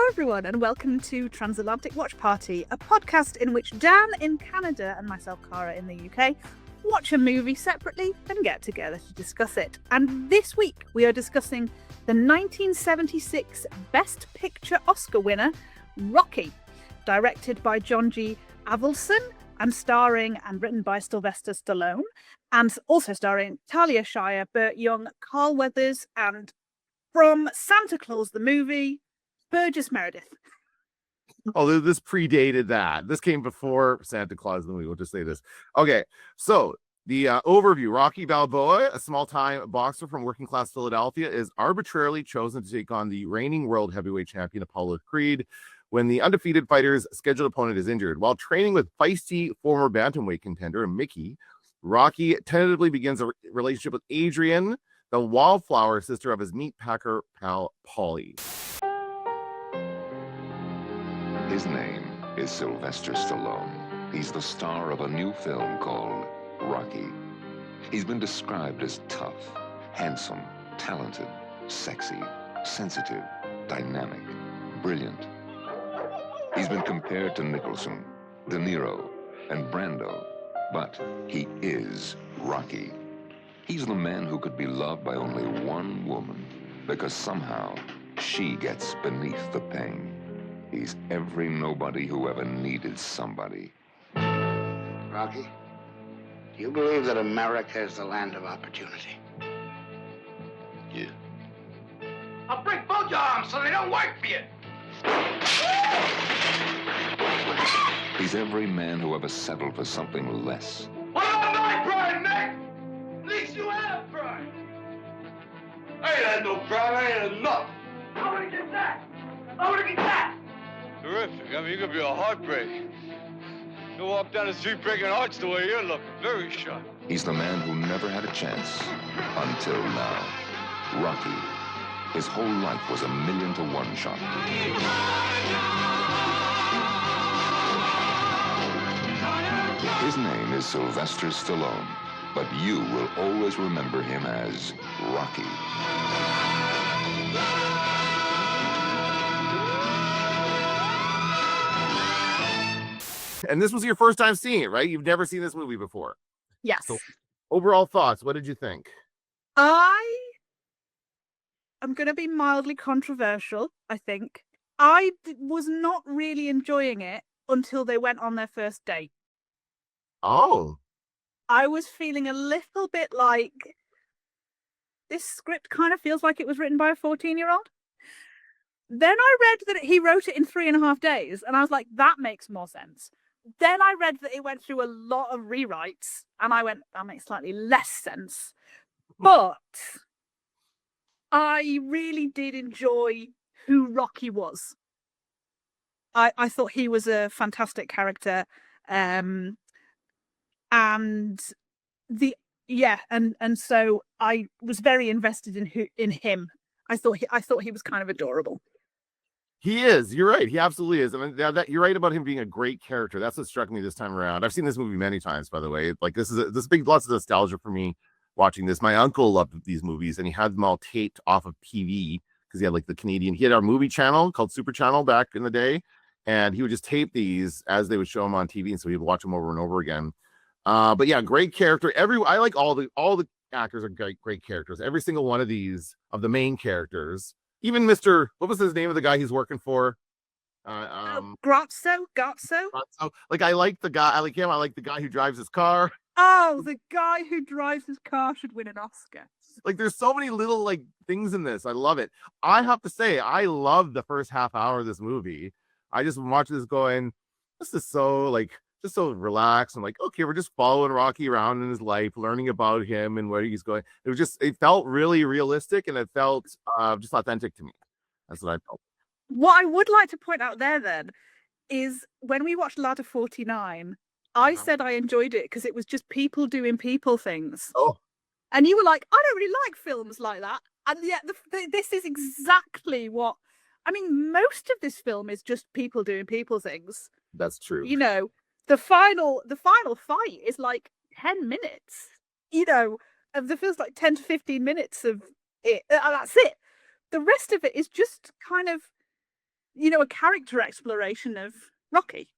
Hello, everyone, and welcome to Transatlantic Watch Party, a podcast in which Dan in Canada and myself, Cara, in the UK, watch a movie separately and get together to discuss it. And this week, we are discussing the 1976 Best Picture Oscar winner, Rocky, directed by John G. Avildsen and starring and written by Sylvester Stallone, and also starring Talia Shire, Burt Young, Carl Weathers, and from Santa Claus the movie, Burgess Meredith. Although this predated that. This came before Santa Claus the movie. We'll just say this. Okay, so the overview. Rocky Balboa, a small-time boxer from working-class Philadelphia, is arbitrarily chosen to take on the reigning world heavyweight champion Apollo Creed when the undefeated fighter's scheduled opponent is injured. While training with feisty former bantamweight contender Mickey, Rocky tentatively begins a relationship with Adrian, the wallflower sister of his meat packer pal Paulie. His name is Sylvester Stallone. He's the star of a new film called Rocky. He's been described as tough, handsome, talented, sexy, sensitive, dynamic, brilliant. He's been compared to Nicholson, De Niro, and Brando, but he is Rocky. He's the man who could be loved by only one woman because somehow she gets beneath the pain. He's every nobody who ever needed somebody. Rocky, do you believe that America is the land of opportunity? Yeah. I'll break both your arms so they don't work for you. He's every man who ever settled for something less. What about my pride, Nick? At least you have pride. I ain't had no pride. I ain't had enough. I want to get that. I want to get that. Terrific. I mean, you're going to be a heartbreak. You walk down the street breaking hearts the way you're looking. Very sharp. He's the man who never had a chance until now. Rocky. His whole life was 1,000,000 to 1 shot. His name is Sylvester Stallone, but you will always remember him as Rocky. And this was your first time seeing it, right? You've never seen this movie before. Yes. So, overall thoughts, what did you think? I'm going to be mildly controversial, I think. I was not really enjoying it until they went on their first date. Oh. I was feeling a little bit like this script kind of feels like it was written by a 14-year-old. Then I read that he wrote it in 3.5 days, and I was like, that makes more sense. Then I read that it went through a lot of rewrites, and I went, that makes slightly less sense. But I really did enjoy who Rocky was. I thought he was a fantastic character. And so I was very invested in him. I thought he was kind of adorable. He is. You're right. He absolutely is. I mean, you're right about him being a great character. That's what struck me this time around. I've seen this movie many times, by the way. Like this big lots of nostalgia for me watching this. My uncle loved these movies, and he had them all taped off of TV because he had like the Canadian. He had our movie channel called Super Channel back in the day, and he would just tape these as they would show them on TV, and so he'd watch them over and over again. But yeah, great character. I like all the actors are great characters. Every single one of these of the main characters. Even Mr. What was his name of the guy he's working for? Grazzo. Like I like the guy. I like him. I like the guy who drives his car. Oh, the guy who drives his car should win an Oscar. Like there's so many little like things in this. I love it. I have to say, I love the first half hour of this movie. I just watch this going, this is so like just so relaxed. I'm like, okay, we're just following Rocky around in his life, learning about him and where he's going. It felt really realistic, and it felt just authentic to me. That's what I felt. What I would like to point out there then is when we watched Ladder 49, I said I enjoyed it because it was just people doing people things. Oh. And you were like, I don't really like films like that. And yet this is exactly what, I mean, most of this film is just people doing people things. That's true. You know, the final fight is like 10 minutes, you know, of the feels like 10 to 15 minutes of it. That's it. The rest of it is just kind of a character exploration of Rocky.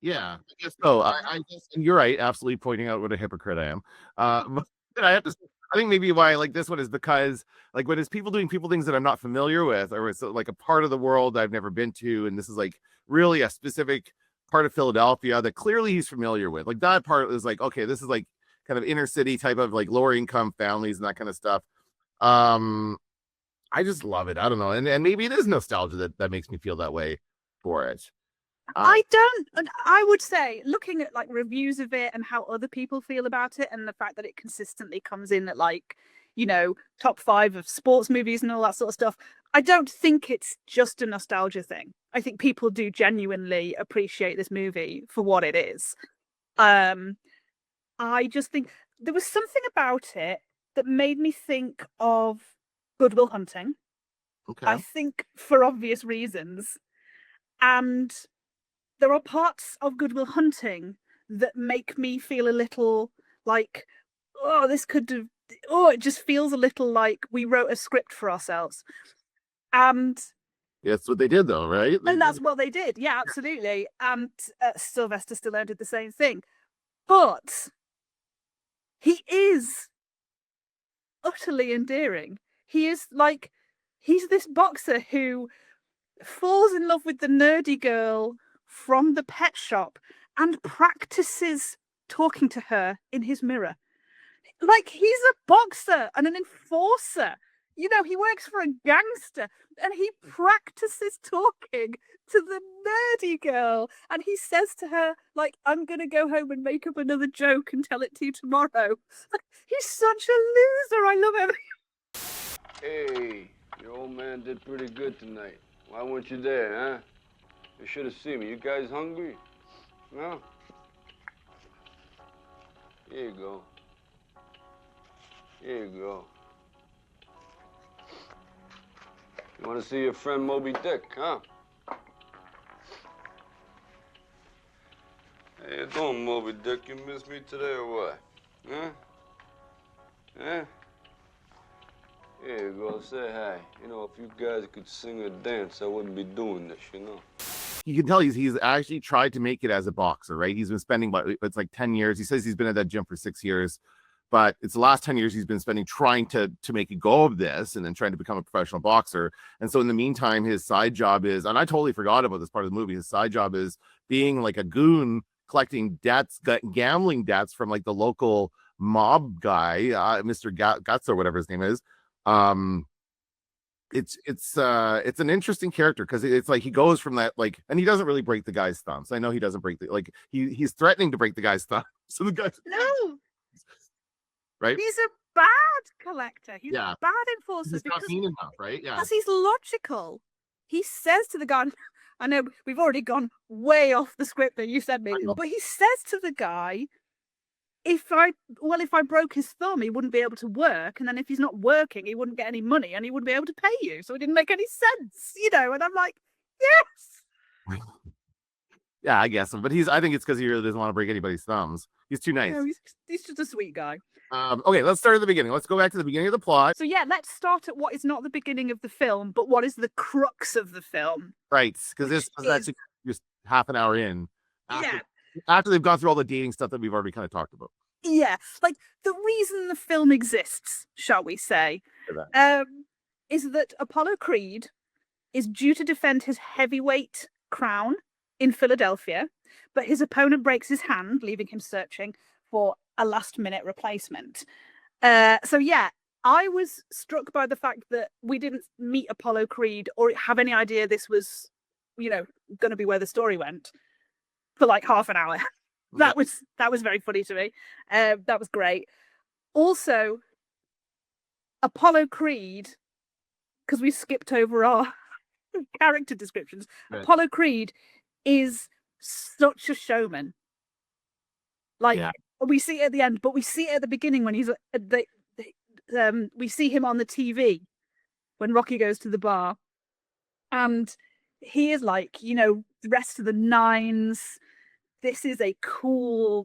Yeah, I guess so. I guess, and you're right, absolutely pointing out what a hypocrite I am. But I have to say, I think maybe why I like this one is because like when it's people doing people things that I'm not familiar with, or it's like a part of the world I've never been to, and this is like really a specific part of Philadelphia that clearly he's familiar with. Like that part is like, okay, this is like kind of inner city type of like lower income families and that kind of stuff. Um, I just love it. I don't know, and maybe it is nostalgia that makes me feel that way for it. I would say, looking at like reviews of it and how other people feel about it, and the fact that it consistently comes in at like, top 5 of sports movies and all that sort of stuff, I don't think it's just a nostalgia thing. I think people do genuinely appreciate this movie for what it is. I just think there was something about it that made me think of Good Will Hunting. Okay. I think for obvious reasons. And there are parts of Good Will Hunting that make me feel a little like, it just feels a little like we wrote a script for ourselves. And that's what they did, though, right? And that's what they did. Yeah, absolutely. And Sylvester Stallone did the same thing. But he is utterly endearing. He's this boxer who falls in love with the nerdy girl from the pet shop and practices talking to her in his mirror. Like, he's a boxer and an enforcer. He works for a gangster and he practices talking to the nerdy girl. And he says to her, like, I'm going to go home and make up another joke and tell it to you tomorrow. He's such a loser. I love him. Hey, your old man did pretty good tonight. Why weren't you there, huh? You should have seen me. You guys hungry? No? Here you go. Here you go. You want to see your friend Moby Dick, huh? How you doing, Moby Dick? You miss me today or what? Huh? Huh? Here you go, say hi. If you guys could sing or dance, I wouldn't be doing this, You can tell he's actually tried to make it as a boxer, right? He's been spending, it's like 10 years. He says he's been at that gym for 6 years, but it's the last 10 years he's been spending trying to make a go of this and then trying to become a professional boxer. And so in the meantime, his side job is, and I totally forgot about this part of the movie, his side job is being like a goon, collecting debts, gambling debts from like the local mob guy, Mr. Guts or whatever his name is. It's an interesting character because it's like he goes from that, like, and he doesn't really break the guy's thumbs. I know he doesn't break he's threatening to break the guy's thumb. So the guy's right. He's a bad collector. He's a bad enforcer. He's not mean enough, right? Yeah. Because he's logical. He says to the guy, I know we've already gone way off the script that you said, maybe, but he says to the guy, if I broke his thumb, he wouldn't be able to work, and then if he's not working, he wouldn't get any money, and he wouldn't be able to pay you. So it didn't make any sense, And I'm like, yes. Yeah, I guess so. But I think it's because he really doesn't want to break anybody's thumbs. He's too nice. No, he's just a sweet guy. Okay, let's start at the beginning. Let's go back to the beginning of the plot. So yeah, let's start at what is not the beginning of the film, but what is the crux of the film. Right, because this is actually just half an hour in. After they've gone through all the dating stuff that we've already kind of talked about. Yeah, like the reason the film exists, shall we say, is that Apollo Creed is due to defend his heavyweight crown in Philadelphia, but his opponent breaks his hand, leaving him searching for a last-minute replacement. So yeah, I was struck by the fact that we didn't meet Apollo Creed or have any idea this was, going to be where the story went for like half an hour. That was very funny to me. That was great. Also, Apollo Creed, because we skipped over our character descriptions. Right. Apollo Creed is such a showman. We see it at the end, but we see it at the beginning when he's we see him on the TV when Rocky goes to the bar, and he is like, dressed to the nines. This is a cool.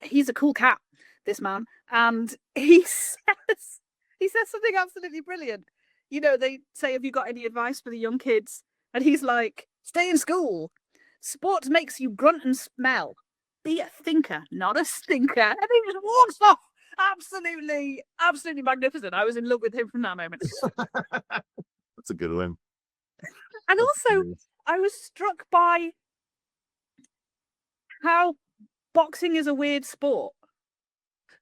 He's a cool cat, this man, and he says something absolutely brilliant. They say, "Have you got any advice for the young kids And he's like, stay in school. Sport makes you grunt and smell. Be a thinker, not a stinker. And he just walks off. Absolutely, absolutely magnificent. I was in love with him from that moment. That's a good one. And also, I was struck by how boxing is a weird sport.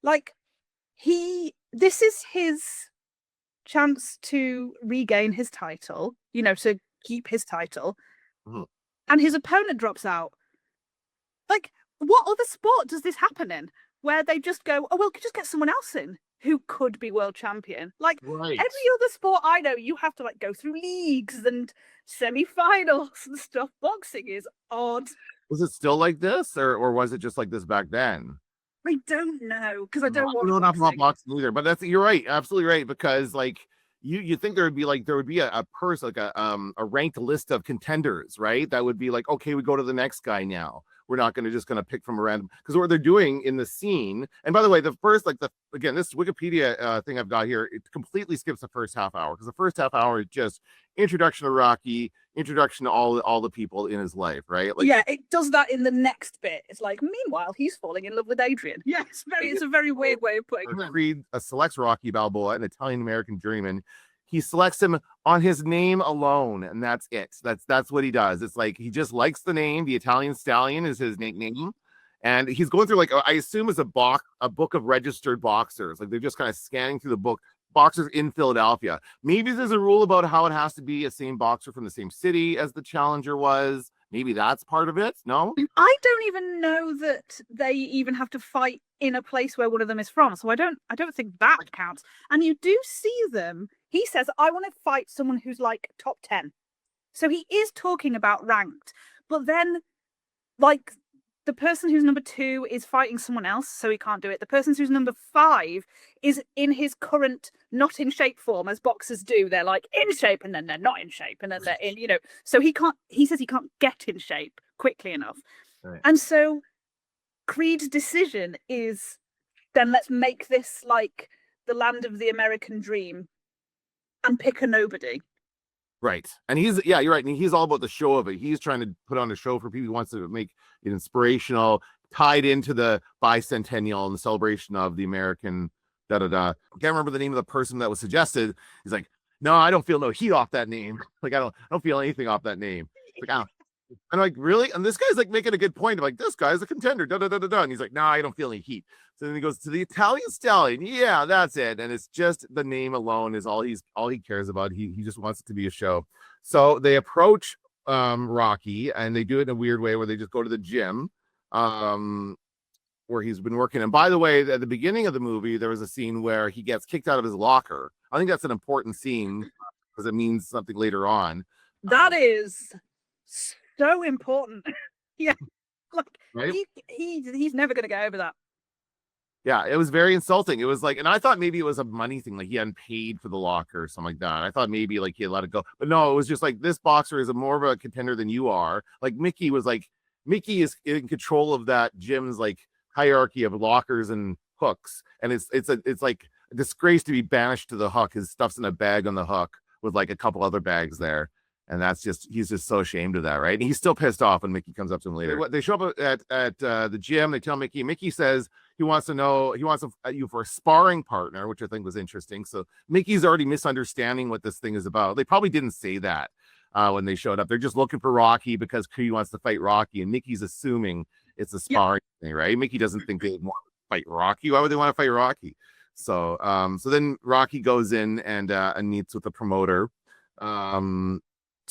Like, this is his chance to regain his title, to keep his title. Mhm. And his opponent drops out. Like, what other sport does this happen in? Where they just go, oh, well, just get someone else in who could be world champion. Like, Right. every other sport I know, you have to like go through leagues and semi-finals and stuff. Boxing is odd. Was it still like this, or was it just like this back then? I don't know, because I don't watch know enough about boxing. boxing either, but you're right, absolutely right, because like you think there would be a person, like a ranked list of contenders, right? That would be like, okay, we go to the next guy now. We're not going to pick from a random, because what they're doing in the scene. And by the way, the first, like again, this Wikipedia thing I've got here, it completely skips the first half hour, because the first half hour is just introduction to Rocky, introduction to all the people in his life, right? Like, yeah, it does that in the next bit. It's like, meanwhile, he's falling in love with Adrian. Yeah, it's a very weird way of putting it. Creed selects Rocky Balboa, an Italian-American journeyman. He selects him on his name alone, and that's it. That's what he does. It's like he just likes the name. The Italian Stallion is his nickname, and he's going through, like, I assume is a book of registered boxers. Like, they're just kind of scanning through the book. Boxers in Philadelphia. Maybe there's a rule about how it has to be a same boxer from the same city as the challenger was. Maybe that's part of it. No, I don't even know that they even have to fight in a place where one of them is from. So I don't think that counts. And you do see them. He says, I want to fight someone who's like top 10. So he is talking about ranked. But then, like, the person who's number 2 is fighting someone else, so he can't do it. The person who's number 5 is in his current not in shape form, as boxers do. They're like in shape, and then they're not in shape, and then they're in, So he says he can't get in shape quickly enough. Right. And so Creed's decision is, then let's make this like the land of the American dream and pick a nobody. right. And you're right. And he's all about the show of it. He's trying to put on a show for people. He wants to make it inspirational, tied into the bicentennial and the celebration of the American I can't remember the name of the person that was suggested. He's like, no, I don't feel no heat off that name. Like, I don't feel anything off that name. Like, and I'm like, really? And this guy's like making a good point. I'm like, this guy's a contender. And he's like, no, I don't feel any heat. So then he goes to the Italian Stallion. Yeah, that's it. And it's just the name alone is all he cares about. He just wants it to be a show. So they approach Rocky, and they do it in a weird way where they just go to the gym where he's been working. And by the way, at the beginning of the movie, there was a scene where he gets kicked out of his locker. I think that's an important scene because it means something later on. That is so important. Yeah, like, right? he's never going to get over that. Yeah, it was very insulting. It was like, and I thought maybe it was a money thing, like he hadn't paid for the locker or something like that. I thought maybe like he had let it go, but no, it was just like, this boxer is more of a contender than you are. Like Mickey is in control of that gym's like hierarchy of lockers and hooks, and it's like a disgrace to be banished to the hook. His stuff's in a bag on the hook with like a couple other bags there. And he's just so ashamed of that, right? And he's still pissed off when Mickey comes up to him later. They show up at the gym. They tell Mickey says he wants you for a sparring partner, which I think was interesting. So Mickey's already misunderstanding what this thing is about. They probably didn't say that when they showed up. They're just looking for Rocky because Creed wants to fight Rocky, and Mickey's assuming it's a sparring thing, right? Mickey doesn't think they want to fight Rocky. Why would they want to fight Rocky? So then Rocky goes in and meets with the promoter.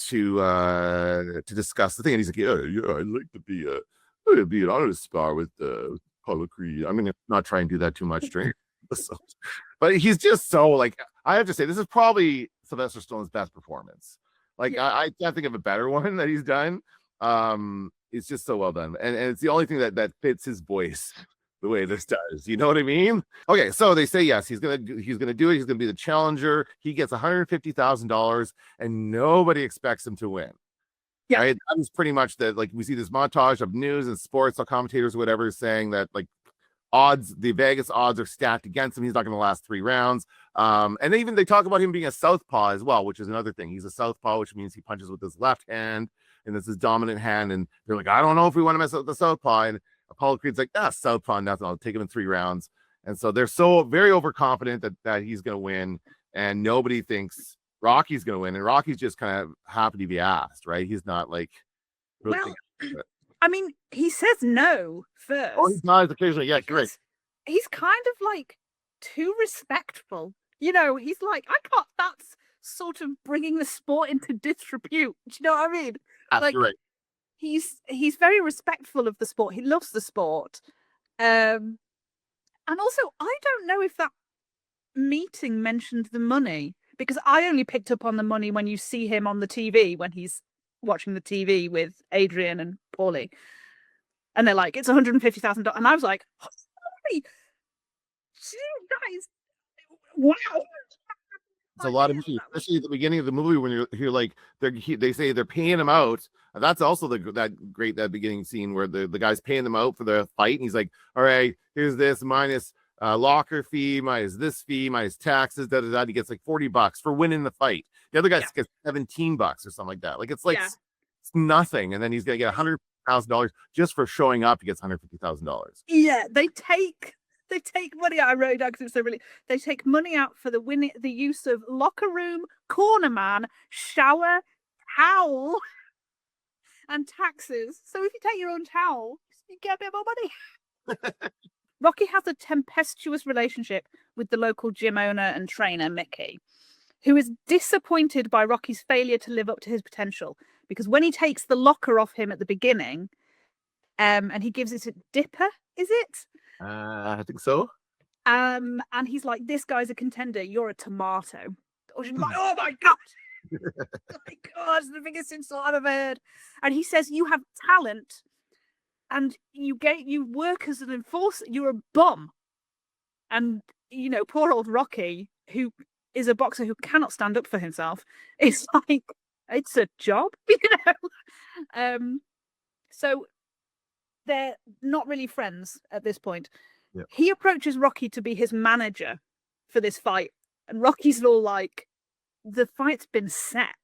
To discuss the thing, and he's like, yeah, I'd like to be an honor to spar with Apollo Creed. I'm gonna not try and do that too much during but he's just so, like, I have to say, this is probably Sylvester Stallone's best performance. Like, I can't think of a better one that he's done. It's just so well done, and it's the only thing that fits his voice the way this does. You know what I mean? Okay, so they say yes, he's gonna do it. He's gonna be the challenger. He gets $150,000, and nobody expects him to win. Yeah, right? That was pretty much that. Like, we see this montage of news and sports, commentators, whatever, saying that like the Vegas odds are stacked against him. He's not going to last 3 rounds. And even they talk about him being a southpaw as well, which is another thing. He's a southpaw, which means he punches with his left hand, and it's his dominant hand. And they're like, I don't know if we want to mess up with the southpaw. And Apollo Creed's like, southpaw, nothing. I'll take him in 3 rounds. And so they're so very overconfident that he's going to win, and nobody thinks Rocky's going to win. And Rocky's just kind of happy to be asked, right? He's not like, really I mean, he says no first. Oh, he's not occasionally. Yeah, great. He's kind of like too respectful. You know, he's like, I can't. That's sort of bringing the sport into disrepute. Do you know what I mean? That's right. He's very respectful of the sport. He loves the sport. And also, I don't know if that meeting mentioned the money, because I only picked up on the money when you see him on the TV when he's watching the TV with Adrian and Paulie, and they're like, it's $150,000, and I was like, oh, sorry, guys, wow. It's a lot of money, especially at the beginning of the movie when you're like, they say they're paying him out. And that's also that beginning scene where the guy's paying them out for the fight, and he's like, all right, here's this minus locker fee, minus this fee, minus taxes, He gets like $40 for winning the fight. The other guy gets $17 or something like that. Like it's like it's nothing, and then he's gonna get $100,000 just for showing up. He gets $150,000. Yeah, they take money out. I wrote it down because it was so really. They take money out for the use of locker room, corner man, shower, towel, and taxes. So if you take your own towel, you get a bit more money. Rocky has a tempestuous relationship with the local gym owner and trainer, Mickey, who is disappointed by Rocky's failure to live up to his potential, because when he takes the locker off him at the beginning, and he gives it a Dipper, is it? I think so. And he's like, this guy's a contender, you're a tomato. Or she's like, oh my God. Oh my God, it's the biggest insult I've ever heard. And he says, you have talent, and you work as an enforcer, you're a bum. And, you know, poor old Rocky, who is a boxer who cannot stand up for himself, is like, it's a job, you know? So they're not really friends at this point. Yep. He approaches Rocky to be his manager for this fight, and Rocky's all like, the fight's been set.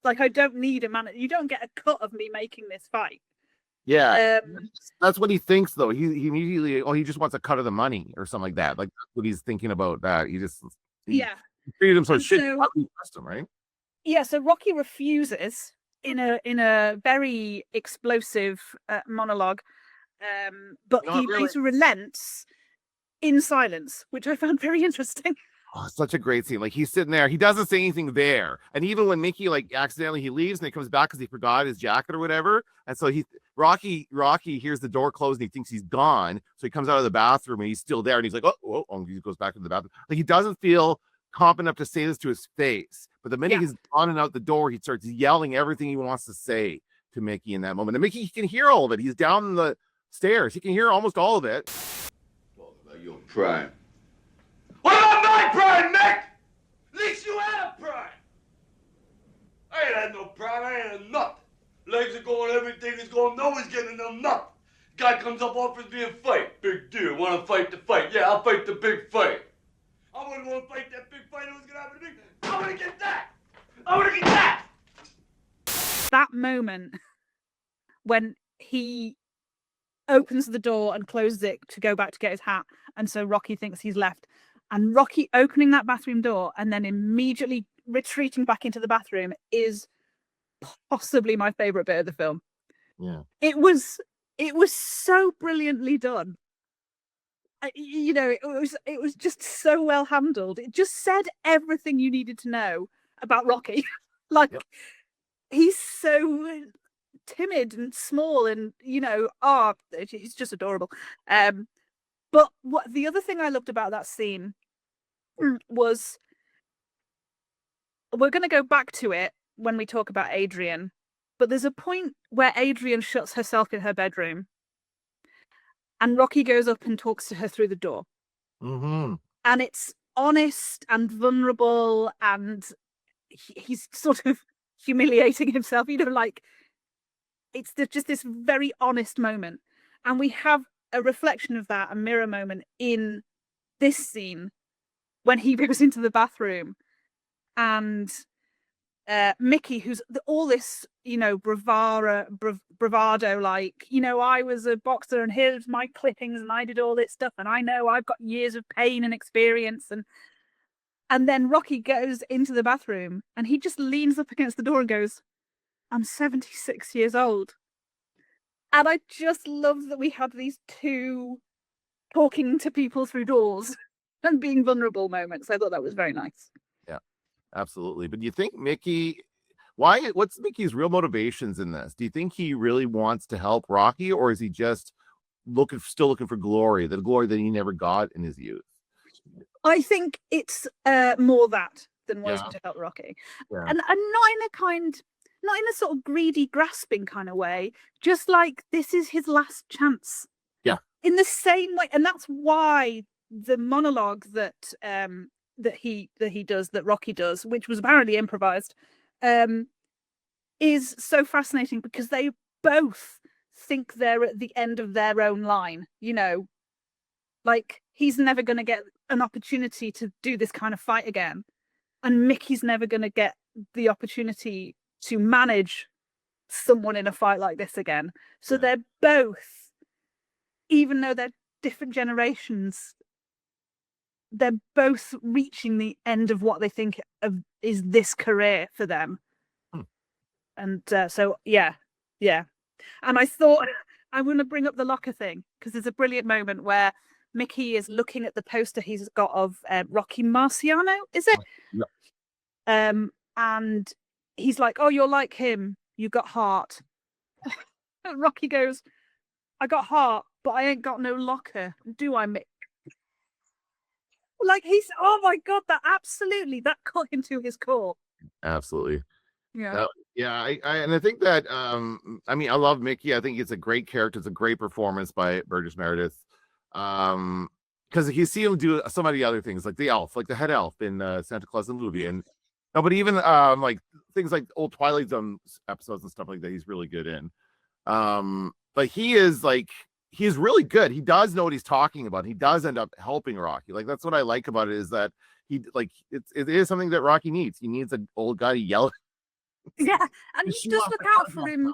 Like, I don't need a manager. You don't get a cut of me making this fight. Yeah, that's what he thinks, though. He immediately, he just wants a cut of the money or something like that. Like, that's what he's thinking about. That he treated him so shit. Him, right? Yeah. So Rocky refuses in a very explosive monologue, but he later relents in silence, which I found very interesting. Oh, such a great scene. Like, he's sitting there, he doesn't say anything there, and even when Mickey like accidentally he leaves and he comes back because he forgot his jacket or whatever, and so Rocky hears the door close and he thinks he's gone, so he comes out of the bathroom and he's still there, and he's like, oh, and he goes back to the bathroom. Like, he doesn't feel confident enough to say this to his face, but the minute he's on and out the door, he starts yelling everything he wants to say to Mickey in that moment. And Mickey, he can hear all of it. He's down the stairs, he can hear almost all of it. Talk about your pride. What about my pride, Mick? At least you had a pride. I ain't had no pride. I ain't had nothing. Legs are going, everything is going. No one's getting them nothing. Guy comes up, offers me a fight. Big deal. Want to fight the fight? Yeah, I'll fight the big fight. I wouldn't want to fight that big fight. It was going to happen to me. I want to get that. I want to get that. That moment when he opens the door and closes it to go back to get his hat, and so Rocky thinks he's left. And Rocky opening that bathroom door and then immediately retreating back into the bathroom is possibly my favorite bit of the film. Yeah, it was so brilliantly done. It was just so well handled. It just said everything you needed to know about Rocky. He's so timid and small, and he's just adorable. But what the other thing I loved about that scene was, we're going to go back to it when we talk about Adrian, but there's a point where Adrian shuts herself in her bedroom and Rocky goes up and talks to her through the door. Mm-hmm. And it's honest and vulnerable, and he's sort of humiliating himself, it's just this very honest moment. And we have a reflection of that, a mirror moment in this scene when he goes into the bathroom and Mickey, who's all this, bravado, like, I was a boxer and here's my clippings and I did all this stuff and I know I've got years of pain and experience, and then Rocky goes into the bathroom and he just leans up against the door and goes, I'm 76 years old. And I just love that we have these two talking to people through doors and being vulnerable moments. I thought that was very nice. Yeah, absolutely. But do you think what's Mickey's real motivations in this? Do you think he really wants to help Rocky, or is he just still looking for glory, the glory that he never got in his youth? I think it's more that than wanting to help Rocky. Yeah. And not in a sort of greedy, grasping kind of way, just like this is his last chance. Yeah. In the same way, and that's why the monologue that Rocky does, which was apparently improvised, is so fascinating because they both think they're at the end of their own line. Like he's never going to get an opportunity to do this kind of fight again, and Mickey's never going to get the opportunity to manage someone in a fight like this again. So they're both, even though they're different generations, they're both reaching the end of what they think of is this career for them. And so yeah. And I thought I'm going to bring up the locker thing because there's a brilliant moment where Mickey is looking at the poster he's got of Rocky Marciano, is it? Yeah. And he's like, oh, you're like him. You got heart. And Rocky goes, I got heart, but I ain't got no locker. Do I, Mick? Like oh my God, that cut him to his core. Absolutely. Yeah. I think that I love Mickey. I think it's a great character. It's a great performance by Burgess Meredith. Because you see him do so many other things, like the elf, like the head elf in Santa Claus and the movie, and but even like things like old Twilight Zone episodes and stuff like that, he's really good in. But he's really good. He does know what he's talking about. He does end up helping Rocky. Like that's what I like about it, is that it is something that Rocky needs. He needs an old guy to yell at. Yeah, and he does look out for him.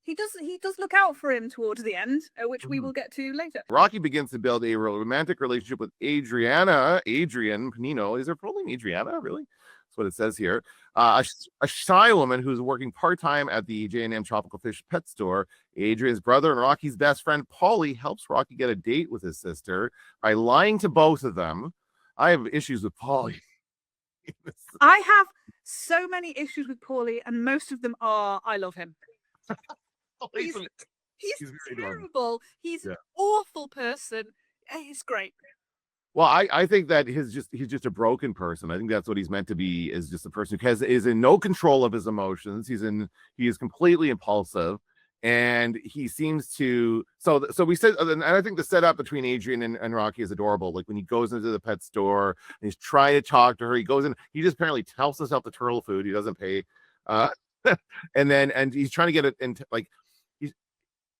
He does look out for him towards the end, which we will get to later. Rocky begins to build a romantic relationship with Adrian Panino. Is her full name Adriana? Really? That's what it says here. A shy woman who's working part-time at the J&M Tropical Fish pet store. Adrian's brother and Rocky's best friend, Paulie, helps Rocky get a date with his sister by lying to both of them. I have issues with Paulie. I have so many issues with Paulie, and most of them are I love him. He's terrible. He's an awful person. He's great. Well, I think that he's just a broken person. I think that's what he's meant to be, is just a person who is in no control of his emotions. He is completely impulsive, and he seems to. So we said, and I think the setup between Adrian and Rocky is adorable. Like when he goes into the pet store and he's trying to talk to her, he goes in. He just apparently tells himself the turtle food. He doesn't pay, and he's trying to get it into like.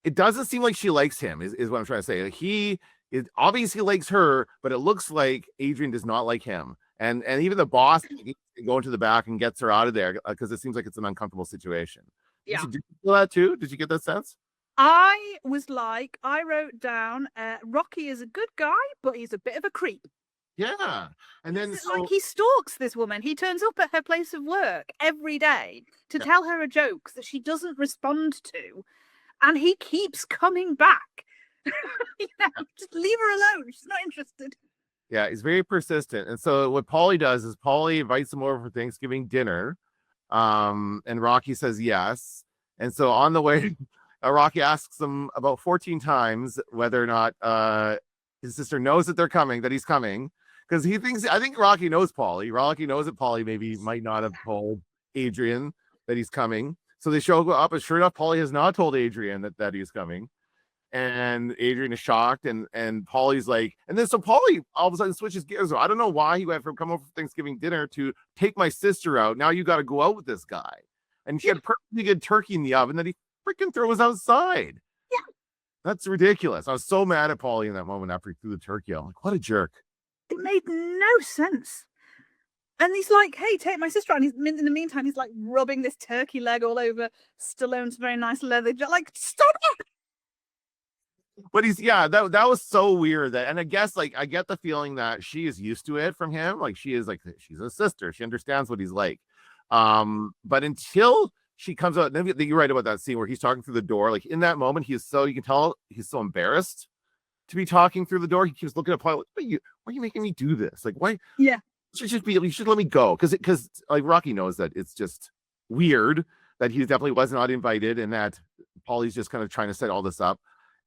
It doesn't seem like she likes him. Is what I'm trying to say. Like it obviously likes her, but it looks like Adrian does not like him. And even the boss go into the back and gets her out of there because it seems like it's an uncomfortable situation. Yeah. Did you feel that too? Did you get that sense? I wrote down, Rocky is a good guy, but he's a bit of a creep. Yeah. And then like he stalks this woman. He turns up at her place of work every day to tell her a joke that she doesn't respond to. And he keeps coming back. Just leave her alone. She's not interested. Yeah, he's very persistent. And so what Paulie does is Paulie invites him over for Thanksgiving dinner. And Rocky says yes. And so on the way, Rocky asks him about 14 times whether or not his sister knows that they're coming, that he's coming. Because I think Rocky knows Paulie. Rocky knows that Paulie maybe might not have told Adrian that he's coming. So they show up, and sure enough, Paulie has not told Adrian that he's coming. And Adrian is shocked, and Paulie's like, and then so Paulie all of a sudden switches gears. So I don't know why he went from come over for Thanksgiving dinner to take my sister out. Now you got to go out with this guy. And she had perfectly good turkey in the oven that he freaking throws outside. Yeah. That's ridiculous. I was so mad at Paulie in that moment after he threw the turkey out. Like, what a jerk. It made no sense. And he's like, hey, take my sister out. And he's, in the meantime, he's like rubbing this turkey leg all over Stallone's very nice leather jacket. Like, stop it! But that was so weird. And I guess, like, I get the feeling that she is used to it from him. Like, she's a sister. She understands what he's like. But until she comes out, and you're right about that scene where he's talking through the door. Like, in that moment, you can tell he's so embarrassed to be talking through the door. He keeps looking at Paulie. Why are you making me do this? Like, why? Yeah. You should let me go. Because like Rocky knows that it's just weird that he definitely was not invited and that Paulie's just kind of trying to set all this up.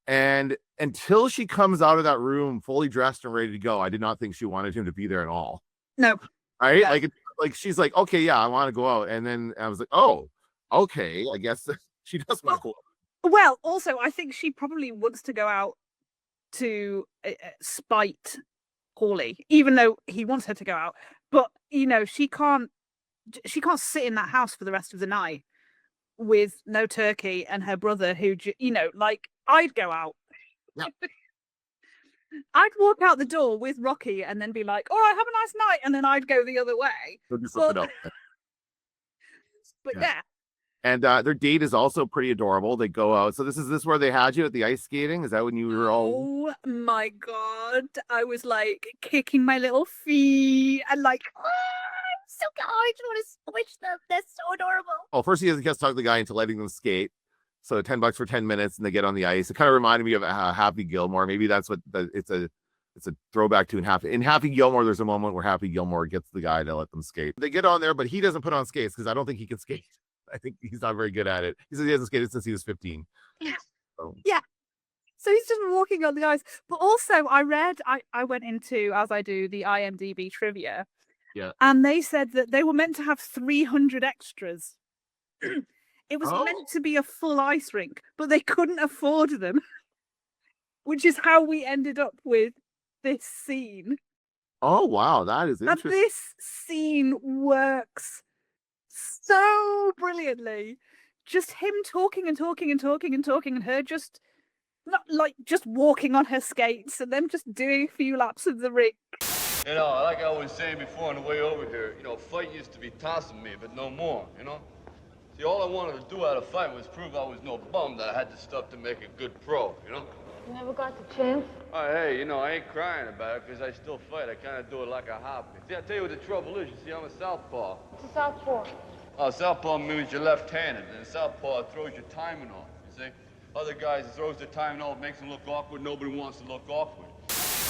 And until she comes out of that room fully dressed and ready to go, I did not think she wanted him to be there at all. No. Right? Yeah. Like she's like, okay, yeah, I want to go out. And then I was like, oh, okay, I guess she does want to go out. Well, also, I think she probably wants to go out to spite Paulie, even though he wants her to go out. But, you know, she can't sit in that house for the rest of the night with no turkey and her brother who, you know, like, I'd go out. Yeah. I'd walk out the door with Rocky and then be like, all right, have a nice night. And then I'd go the other way. Go do something else. But yeah. And their date is also pretty adorable. They go out. So this is where they had you at the ice skating? Is that when you were all... Oh my God. I was like kicking my little feet and like, I'm so good. I just want to squish them. They're so adorable. Oh, first he has to talk the guy into letting them skate. So $10 for 10 minutes and they get on the ice. It kind of reminded me of Happy Gilmore. Maybe that's what it's a throwback to in Happy Gilmore. There's a moment where Happy Gilmore gets the guy to let them skate. They get on there, but he doesn't put on skates because I don't think he can skate. I think he's not very good at it. He says he hasn't skated since he was 15. Yeah. So. Yeah. So he's just walking on the ice. But also I went into, as I do, the IMDb trivia. Yeah. And they said that they were meant to have 300 extras. It was meant to be a full ice rink, but they couldn't afford them. Which is how we ended up with this scene. Oh, wow. That is interesting. And this scene works so brilliantly. Just him talking and talking and talking and talking, and her just not like just walking on her skates and them just doing a few laps of the rink. You know, like I was saying before on the way over here, you know, fight used to be tossing me, but no more, you know? See, all I wanted to do out of fight was prove I was no bum, that I had the stuff to make a good pro, you know? You never got the chance? Oh, hey, you know, I ain't crying about it because I still fight. I kind of do it like a hobby. See, I'll tell you what the trouble is. You see, I'm a southpaw. What's a southpaw? Oh, southpaw means you're left-handed, and southpaw throws your timing off, you see? Other guys, it throws their timing off, makes them look awkward. Nobody wants to look awkward.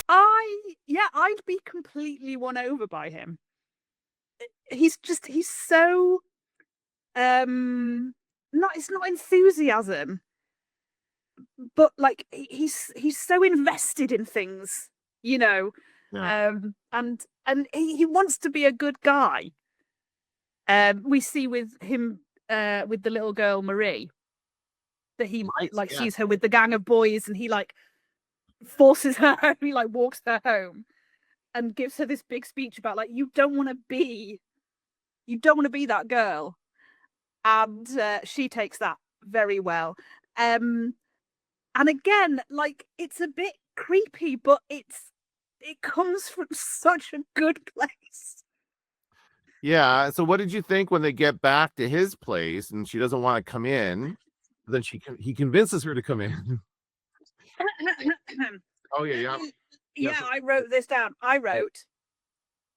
I'd be completely won over by him. He's so it's not enthusiasm, but like he's so invested in things, you know. Yeah. And he wants to be a good guy. We see with him with the little girl Marie that he sees her with the gang of boys and he like forces her home. He like walks her home and gives her this big speech about like you don't want to be that girl, and she takes that very well. And again, like it's a bit creepy, but it comes from such a good place. Yeah. So what did you think when they get back to his place and she doesn't want to come in? Then he convinces her to come in. Oh yeah. Yeah, I wrote this down. I wrote,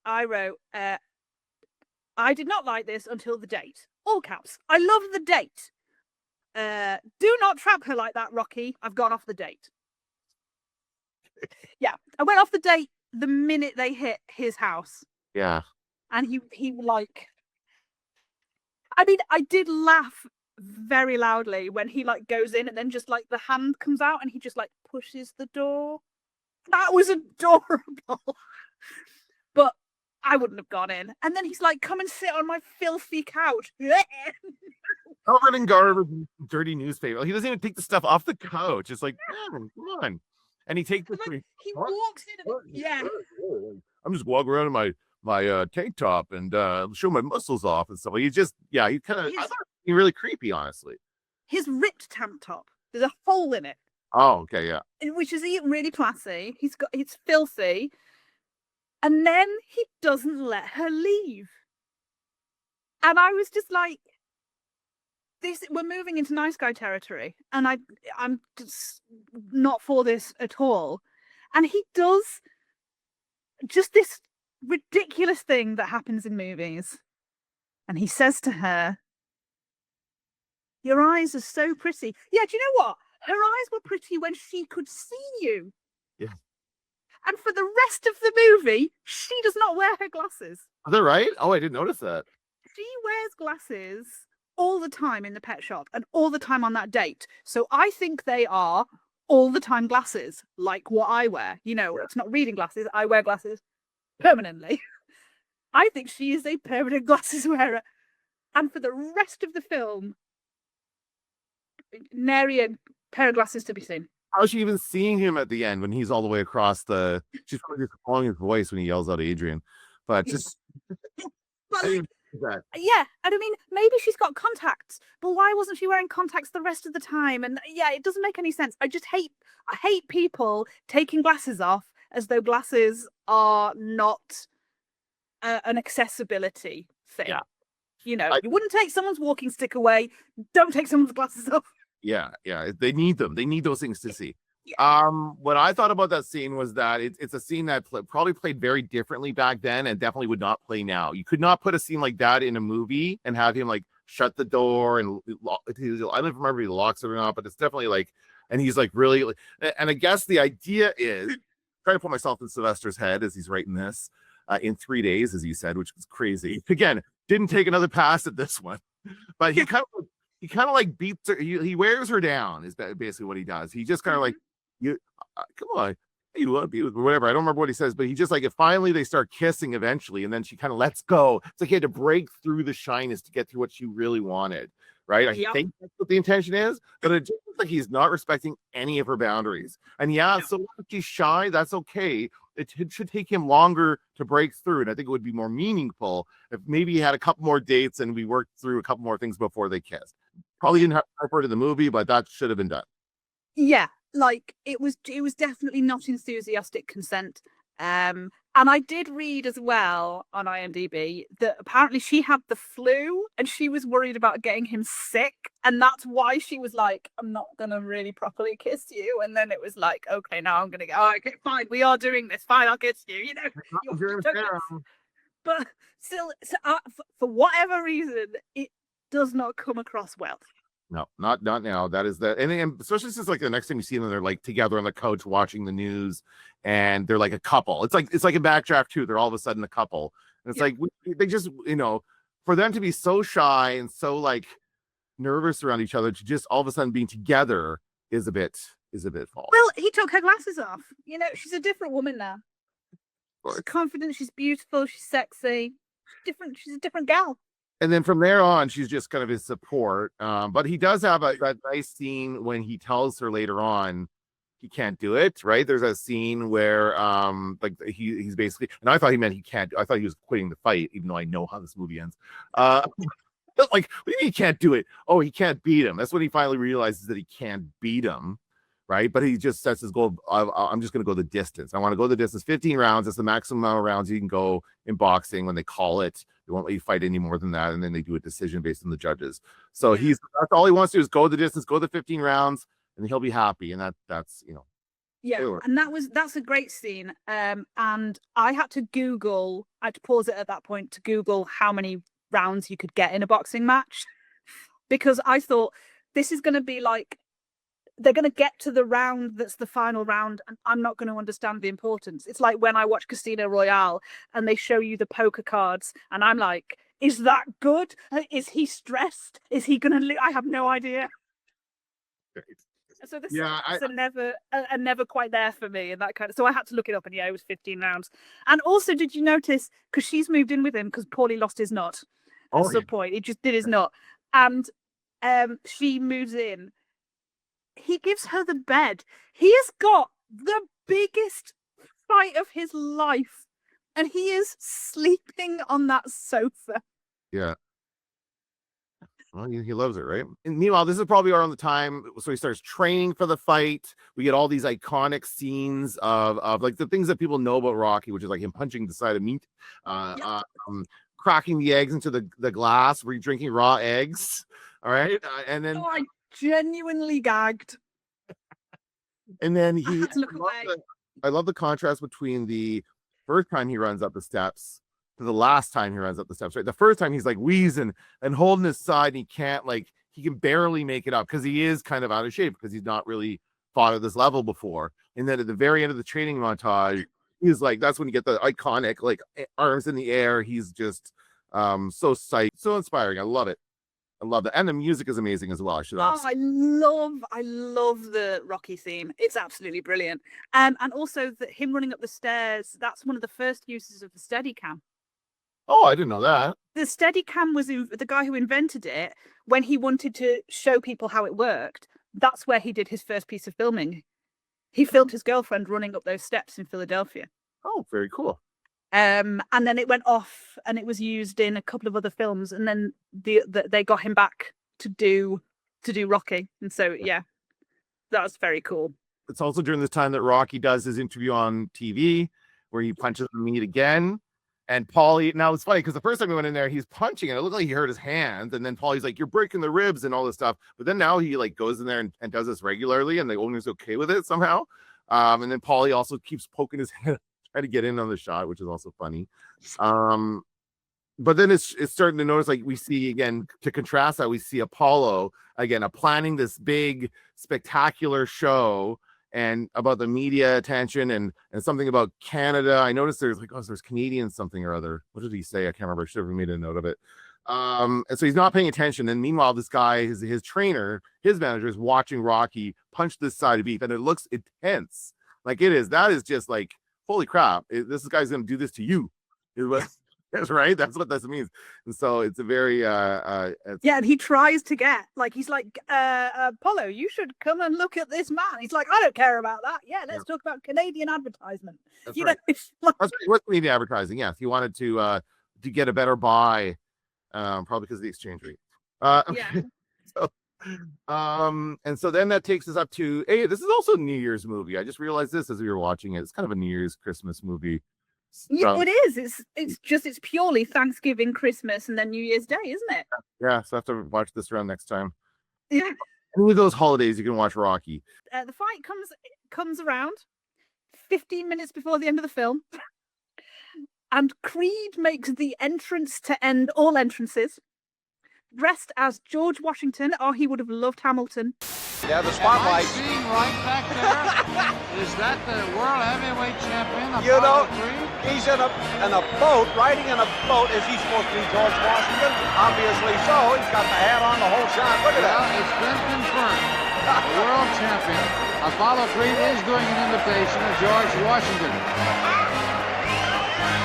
I did not like this until the date. All caps. I love the date. Do not trap her like that, Rocky. I've gone off the date. Yeah, I went off the date the minute they hit his house. Yeah. And he like, I mean, I did laugh very loudly when he like goes in and then just like the hand comes out and he just like pushes the door. That was adorable. But I wouldn't have gone in. And then he's like, come and sit on my filthy couch. Covered in garbage and dirty newspaper. He doesn't even take the stuff off the couch. It's like, man, come on. And he takes like, he walks in and, yeah. I'm just walking around in my tank top and show my muscles off and stuff. He just, yeah, he kind of, I thought he really creepy, honestly. His ripped tank top. There's a hole in it. Oh, okay, yeah. which is really classy. It's filthy. And then he doesn't let her leave. And I was just like, we're moving into nice guy territory. And I'm just not for this at all. And he does just this ridiculous thing that happens in movies. And he says to her, "Your eyes are so pretty." Yeah, do you know what? Her eyes were pretty when she could see you. Yeah. And for the rest of the movie, she does not wear her glasses. Is that right? Oh, I didn't notice that. She wears glasses all the time in the pet shop and all the time on that date. So I think they are all the time glasses, like what I wear. You know, It's not reading glasses. I wear glasses permanently. I think she is a permanent glasses wearer. And for the rest of the film, nary a pair of glasses to be seen. How's she even seeing him at the end when he's all the way across the? She's probably just following his voice when he yells out Adrian. But just But I didn't see that. yeah, and I mean, maybe she's got contacts, but why wasn't she wearing contacts the rest of the time? And yeah, it doesn't make any sense. I hate people taking glasses off as though glasses are not an accessibility thing. Yeah. You know, you wouldn't take someone's walking stick away. Don't take someone's glasses off. Yeah, they need them. They need those things to see. Yeah. What I thought about that scene was that it's a scene that probably played very differently back then and definitely would not play now. You could not put a scene like that in a movie and have him like shut the door and I don't remember if he locks it or not, but it's definitely like, and he's like really, and I guess the idea is trying to put myself in Sylvester's head as he's writing this in 3 days, as he said, which was crazy. Again, didn't take another pass at this one, but he kind of like beats her. He wears her down is basically what he does. He just kind of like, you come on, you want to be with whatever. I don't remember what he says, but he just like, if finally they start kissing eventually, and then she kind of lets go. It's like he had to break through the shyness to get through what she really wanted, right? I think that's what the intention is, but it just looks like he's not respecting any of her boundaries. And so if she's shy, that's okay. It should take him longer to break through, and I think it would be more meaningful if maybe he had a couple more dates and we worked through a couple more things before they kissed. Probably didn't have time for it in the movie, but that should have been done. Yeah, like it was definitely not enthusiastic consent. And I did read as well on IMDb that apparently she had the flu and she was worried about getting him sick, and that's why she was like, "I'm not gonna really properly kiss you." And then it was like, "Okay, now I'm gonna go. Oh, okay, fine, we are doing this. Fine, I'll kiss you." You know, but still, for whatever reason, it does not come across well. No, not now. That is and especially since like the next time you see them, they're like together on the couch watching the news, and they're like a couple. It's like a Backdraft 2. They're all of a sudden a couple, and it's like they just for them to be so shy and so like nervous around each other to just all of a sudden being together is a bit false. Well, he took her glasses off. You know, she's a different woman now. She's confident. She's beautiful. She's sexy. She's a different gal. And then from there on, she's just kind of his support. But he does have that nice scene when he tells her later on he can't do it, right? There's a scene where like he's basically, and I thought he meant he can't. I thought he was quitting the fight, even though I know how this movie ends. Like, what do you mean he can't do it? Oh, he can't beat him. That's when he finally realizes that he can't beat him, right? But he just sets his goal. I'm just going to go the distance. I want to go the distance. 15 rounds. That's the maximum amount of rounds you can go in boxing. When they call it, they won't let you fight any more than that, and then they do a decision based on the judges. So that's all he wants to do is go the distance, go the 15 rounds, and he'll be happy. And that's Yeah, and that's a great scene. And I had to pause it at that point to Google how many rounds you could get in a boxing match, because I thought this is going to be like they're going to get to the round that's the final round, and I'm not going to understand the importance. It's like when I watch Casino Royale and they show you the poker cards, and I'm like, is that good? Is he stressed? Is he going to? I have no idea. So this is never quite there for me, and that kind of. So I had to look it up, and it was 15 rounds. And also, did you notice, because she's moved in with him because Paulie lost his nut at some point, he just did his nut, and she moves in. He gives her the bed. He has got the biggest fight of his life, and he is sleeping on that sofa. Yeah. Well, he loves it, right? And meanwhile, this is probably around the time, so he starts training for the fight. We get all these iconic scenes of like the things that people know about Rocky, which is like him punching the side of meat, cracking the eggs into the glass, where you're drinking raw eggs. All right, and then I genuinely gagged. And then I had to look away. I love the contrast between the first time he runs up the steps to the last time he runs up the steps, right? The first time he's like wheezing and holding his side, and he can barely make it up because he is kind of out of shape because he's not really fought at this level before. And then at the very end of the training montage, he's like, that's when you get the iconic like arms in the air. He's just so psyched, so inspiring. I love it. I love that. And the music is amazing as well. I love the Rocky theme. It's absolutely brilliant. And also him running up the stairs, that's one of the first uses of the Steadicam. Oh, I didn't know that. The Steadicam was the guy who invented it when he wanted to show people how it worked. That's where he did his first piece of filming. He filmed his girlfriend running up those steps in Philadelphia. Oh, very cool. And then it went off and it was used in a couple of other films, and then they got him back to do Rocky. And so yeah, that was very cool. It's also during this time that Rocky does his interview on TV where he punches the meat again. And Paulie, now it's funny because the first time he went in there, he's punching and it looked like he hurt his hand. And then Paulie's like, you're breaking the ribs and all this stuff. But then now he like goes in there and does this regularly, and the owner's okay with it somehow. And then Paulie also keeps poking his head, trying to get in on the shot, which is also funny. But then it's starting to notice, like we see again, to contrast that, we see Apollo again planning this big spectacular show and about the media attention and something about Canada. I noticed there's like, there's Canadian something or other. What did he say? I can't remember. I should have made a note of it. And so he's not paying attention. And meanwhile, this guy, his trainer, his manager is watching Rocky punch this side of beef, and it looks intense. Like it is. That is just like, holy crap! This guy's going to do this to you. That's right. That's what this means. And so it's a very and he tries to get he's like, Apollo, you should come and look at this man. He's like, I don't care about that. Yeah, let's talk about Canadian advertisement. That's right. That's right. What's Canadian advertising? Yes, he wanted to get a better buy, probably because of the exchange rate. Okay. So, and so then that takes us up to, hey, this is also a New Year's movie. I just realized this as we were watching it. It's kind of a New Year's Christmas movie. Yeah, it is. It's purely Thanksgiving, Christmas, and then New Year's Day, isn't it? Yeah, so I have to watch this around next time. Yeah. And with those holidays, you can watch Rocky. The fight comes around 15 minutes before the end of the film, and Creed makes the entrance to end all entrances, dressed as George Washington. Oh, he would have loved Hamilton. Yeah, the spotlight. Am I seeing right back there? Is that the world heavyweight champion? You know, he's in a boat, riding in a boat. Is he supposed to be George Washington? Obviously so. He's got the hat on, the whole shot. Look at that. It's been confirmed. The world champion, Apollo Creed, is doing an imitation of George Washington.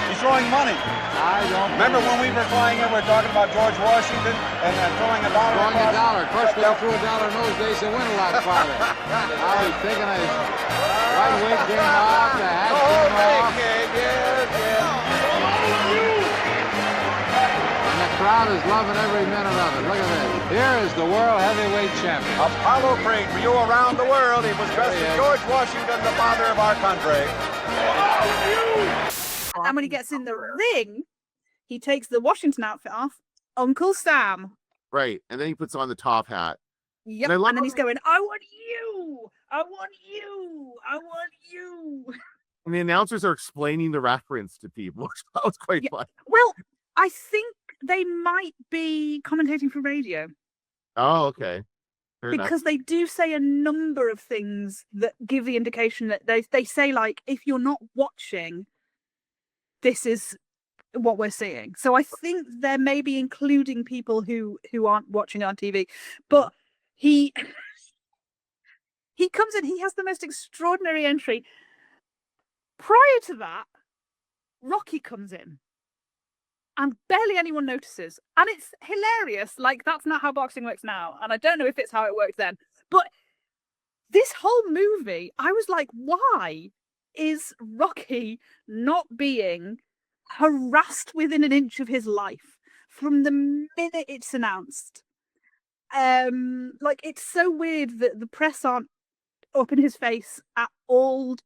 He's throwing money. I don't remember when we were flying in, we were talking about George Washington and throwing a dollar. Throwing a dollar. Of course, they threw a dollar in those days and went a lot farther. Now he's taking his right wig came off, the hat came off. And the crowd is loving every minute of it. Look at this. Here is the world heavyweight champion. Apollo Creed, for you around the world, he was dressed as George Washington, the father of our country. And when he gets in the ring, he takes the Washington outfit off. Uncle Sam. Right. And then he puts on the top hat. Yep. And then he's going, I want you. I want you. I want you. And the announcers are explaining the reference to people. That was quite fun. Well, I think they might be commentating for radio. Oh, okay. Fair because enough. they do say a number of things that give the indication that they say, like, if you're not watching, this is what we're seeing. So I think they're maybe including people who aren't watching on TV. But he comes in, he has the most extraordinary entry. Prior to that, Rocky comes in and barely anyone notices. And it's hilarious. Like, that's not how boxing works now. And I don't know if it's how it worked then. But this whole movie, I was like, why is Rocky not being harassed within an inch of his life from the minute it's announced? Like, it's so weird that the press aren't up in his face at all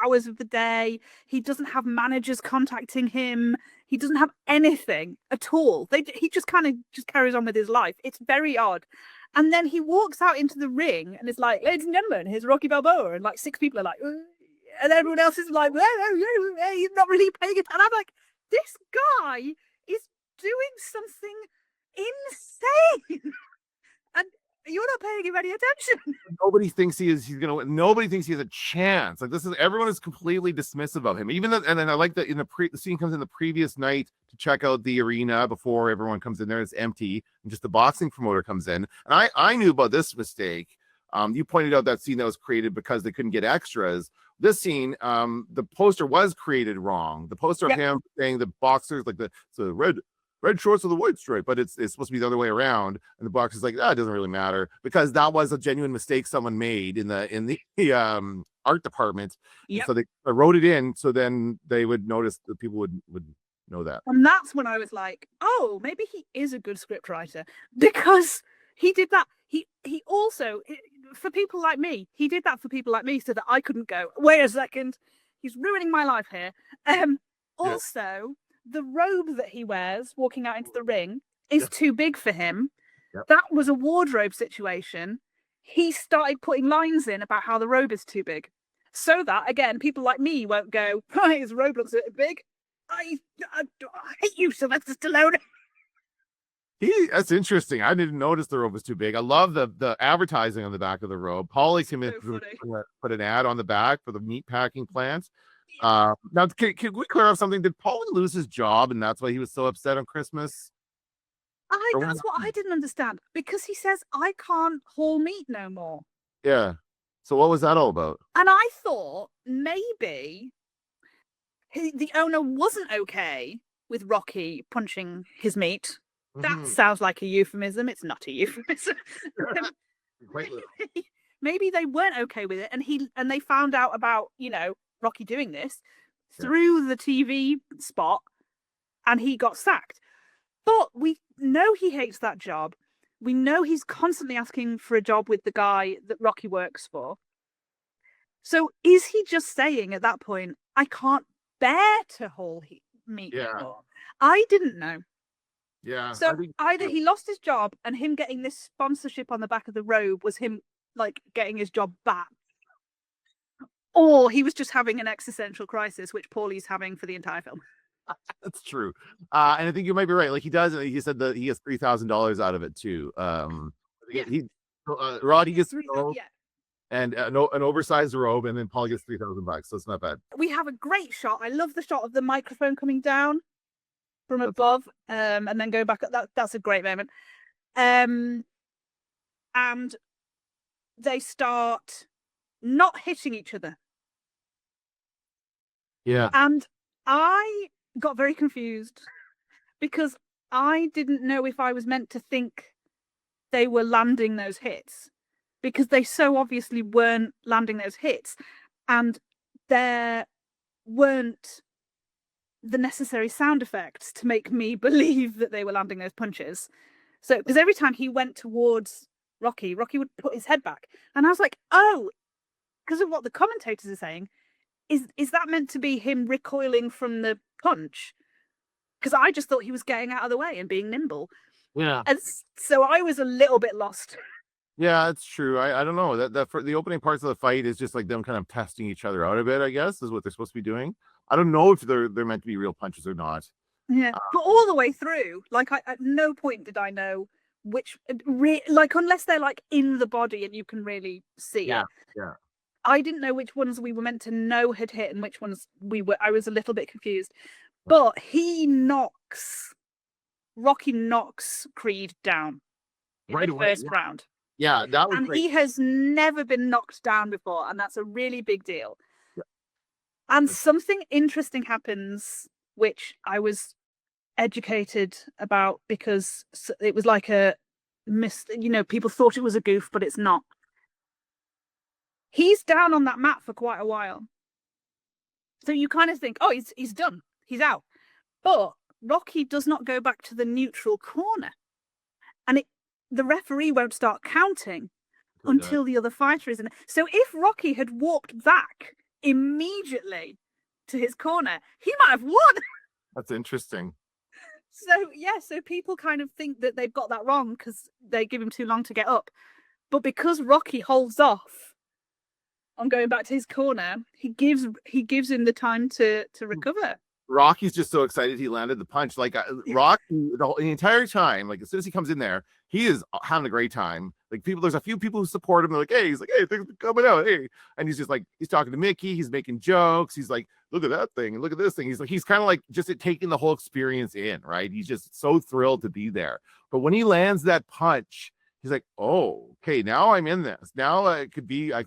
hours of the day. He doesn't have managers contacting him. He doesn't have anything at all. He just kind of just carries on with his life. It's very odd. And then he walks out into the ring and is like, ladies and gentlemen, here's Rocky Balboa. And like 6 people are like, and everyone else is like, he's not really paying it. And I'm like, this guy is doing something insane. And you're not paying him any attention. Nobody thinks he's gonna win. Nobody thinks he has a chance. Like, everyone is completely dismissive of him. And then I like that in the scene comes in the previous night to check out the arena before everyone comes in there. It's empty, and just the boxing promoter comes in. And I knew about this mistake. You pointed out that scene that was created because they couldn't get extras. This scene, the poster was created wrong. The poster of him saying the boxers, like the red shorts with a white stripe, but it's supposed to be the other way around. And the boxer's like, it doesn't really matter, because that was a genuine mistake someone made in the art department. Yep. So they wrote it in, so then they would notice that people would know that. And that's when I was like, oh, maybe he is a good script writer, because he did that. He also, for people like me, he did that for people like me so that I couldn't go, wait a second, he's ruining my life here. Also, the robe that he wears walking out into the ring is too big for him. Yep. That was a wardrobe situation. He started putting lines in about how the robe is too big, so that, again, people like me won't go, his robe looks a bit big. I hate you, Sylvester Stallone. That's interesting. I didn't notice the robe was too big. I love the advertising on the back of the robe. Paulie came in put an ad on the back for the meat packing plant. Now, can we clear up something? Did Paulie lose his job, and that's why he was so upset on Christmas? That's what I didn't understand, because he says, I can't haul meat no more. Yeah. So what was that all about? And I thought maybe the owner wasn't okay with Rocky punching his meat. That sounds like a euphemism. It's not a euphemism. Maybe they weren't okay with it, and they found out about, Rocky doing this through the TV spot, and he got sacked. But we know he hates that job. We know he's constantly asking for a job with the guy that Rocky works for. So is he just saying at that point, I can't bear to haul meat anymore? I didn't know. Yeah. So either he lost his job, and him getting this sponsorship on the back of the robe was him like getting his job back, or he was just having an existential crisis, which Paulie's having for the entire film. That's true. And I think you might be right. Like, he said that he gets $3,000 out of it too. Roddy gets and an oversized robe, and then Paul gets $3,000. So it's not bad. We have a great shot. I love the shot of the microphone coming down from above, and then going back. That's a great moment. And they start not hitting each other. Yeah. And I got very confused, because I didn't know if I was meant to think they were landing those hits, because they so obviously weren't landing those hits, and there weren't the necessary sound effects to make me believe that they were landing those punches. So, because every time he went towards Rocky would put his head back, and I was like, oh, because of what the commentators are saying, is that meant to be him recoiling from the punch? Because I just thought he was getting out of the way and being nimble. Yeah. And so I was a little bit lost. Yeah, it's true. I don't know. That for the opening parts of the fight is just like them kind of testing each other out a bit, I guess, is what they're supposed to be doing. I don't know if they're meant to be real punches or not. Yeah. But all the way through, like, at no point did I know which, like, unless they're like in the body and you can really see it. Yeah. I didn't know which ones we were meant to know had hit and which ones I was a little bit confused. But Rocky knocks Creed down in right the away, first round. Yeah, that was And great. he has never been knocked down before, and that's a really big deal. Yeah. And something interesting happens, which I was educated about, because it was like a people thought it was a goof, but it's not. He's down on that mat for quite a while. So you kind of think, oh, he's done. He's out. But Rocky does not go back to the neutral corner. And the referee won't start counting until the other fighter is in. So if Rocky had walked back immediately to his corner, he might have won. That's interesting. So people kind of think that they've got that wrong because they give him too long to get up. But because Rocky holds off on going back to his corner, he gives him the time to recover. Rocky's just so excited he landed the punch. Like Rocky, the entire time, like as soon as he comes in there, he is having a great time. Like there's a few people who support him. They're like, hey, he's like, hey, things are coming out, hey, and he's just like, he's talking to Mickey, he's making jokes, he's like, look at that thing and look at this thing. He's kind of like just taking the whole experience in, right? He's just so thrilled to be there. But when he lands that punch, he's like, oh, okay, now I'm in this. Now I could be. That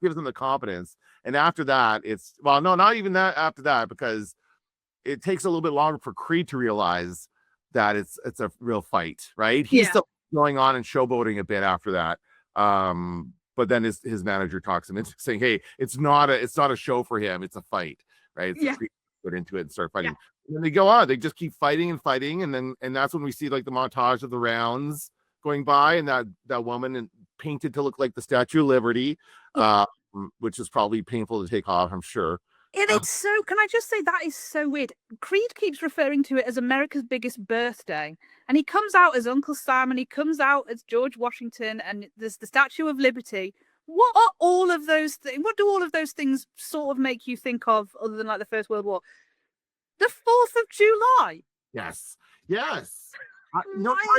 gives him the confidence. And after that, not even that. After that, because it takes a little bit longer for Creed to realize that it's a real fight, right? He's still going on and showboating a bit after that. But then his manager talks him into saying, hey, it's not a show for him, it's a fight, right? Put into it and start fighting. And then they go on, they just keep fighting, and that's when we see like the montage of the rounds going by, and that woman painted to look like the Statue of Liberty, which is probably painful to take off, I'm sure. It's so, can I just say, that is so weird. Creed keeps referring to it as America's biggest birthday. And he comes out as Uncle Sam, and he comes out as George Washington, and there's the Statue of Liberty. What are all of those things? What do all of those things sort of make you think of, other than like the First World War? The 4th of July. Yes. Why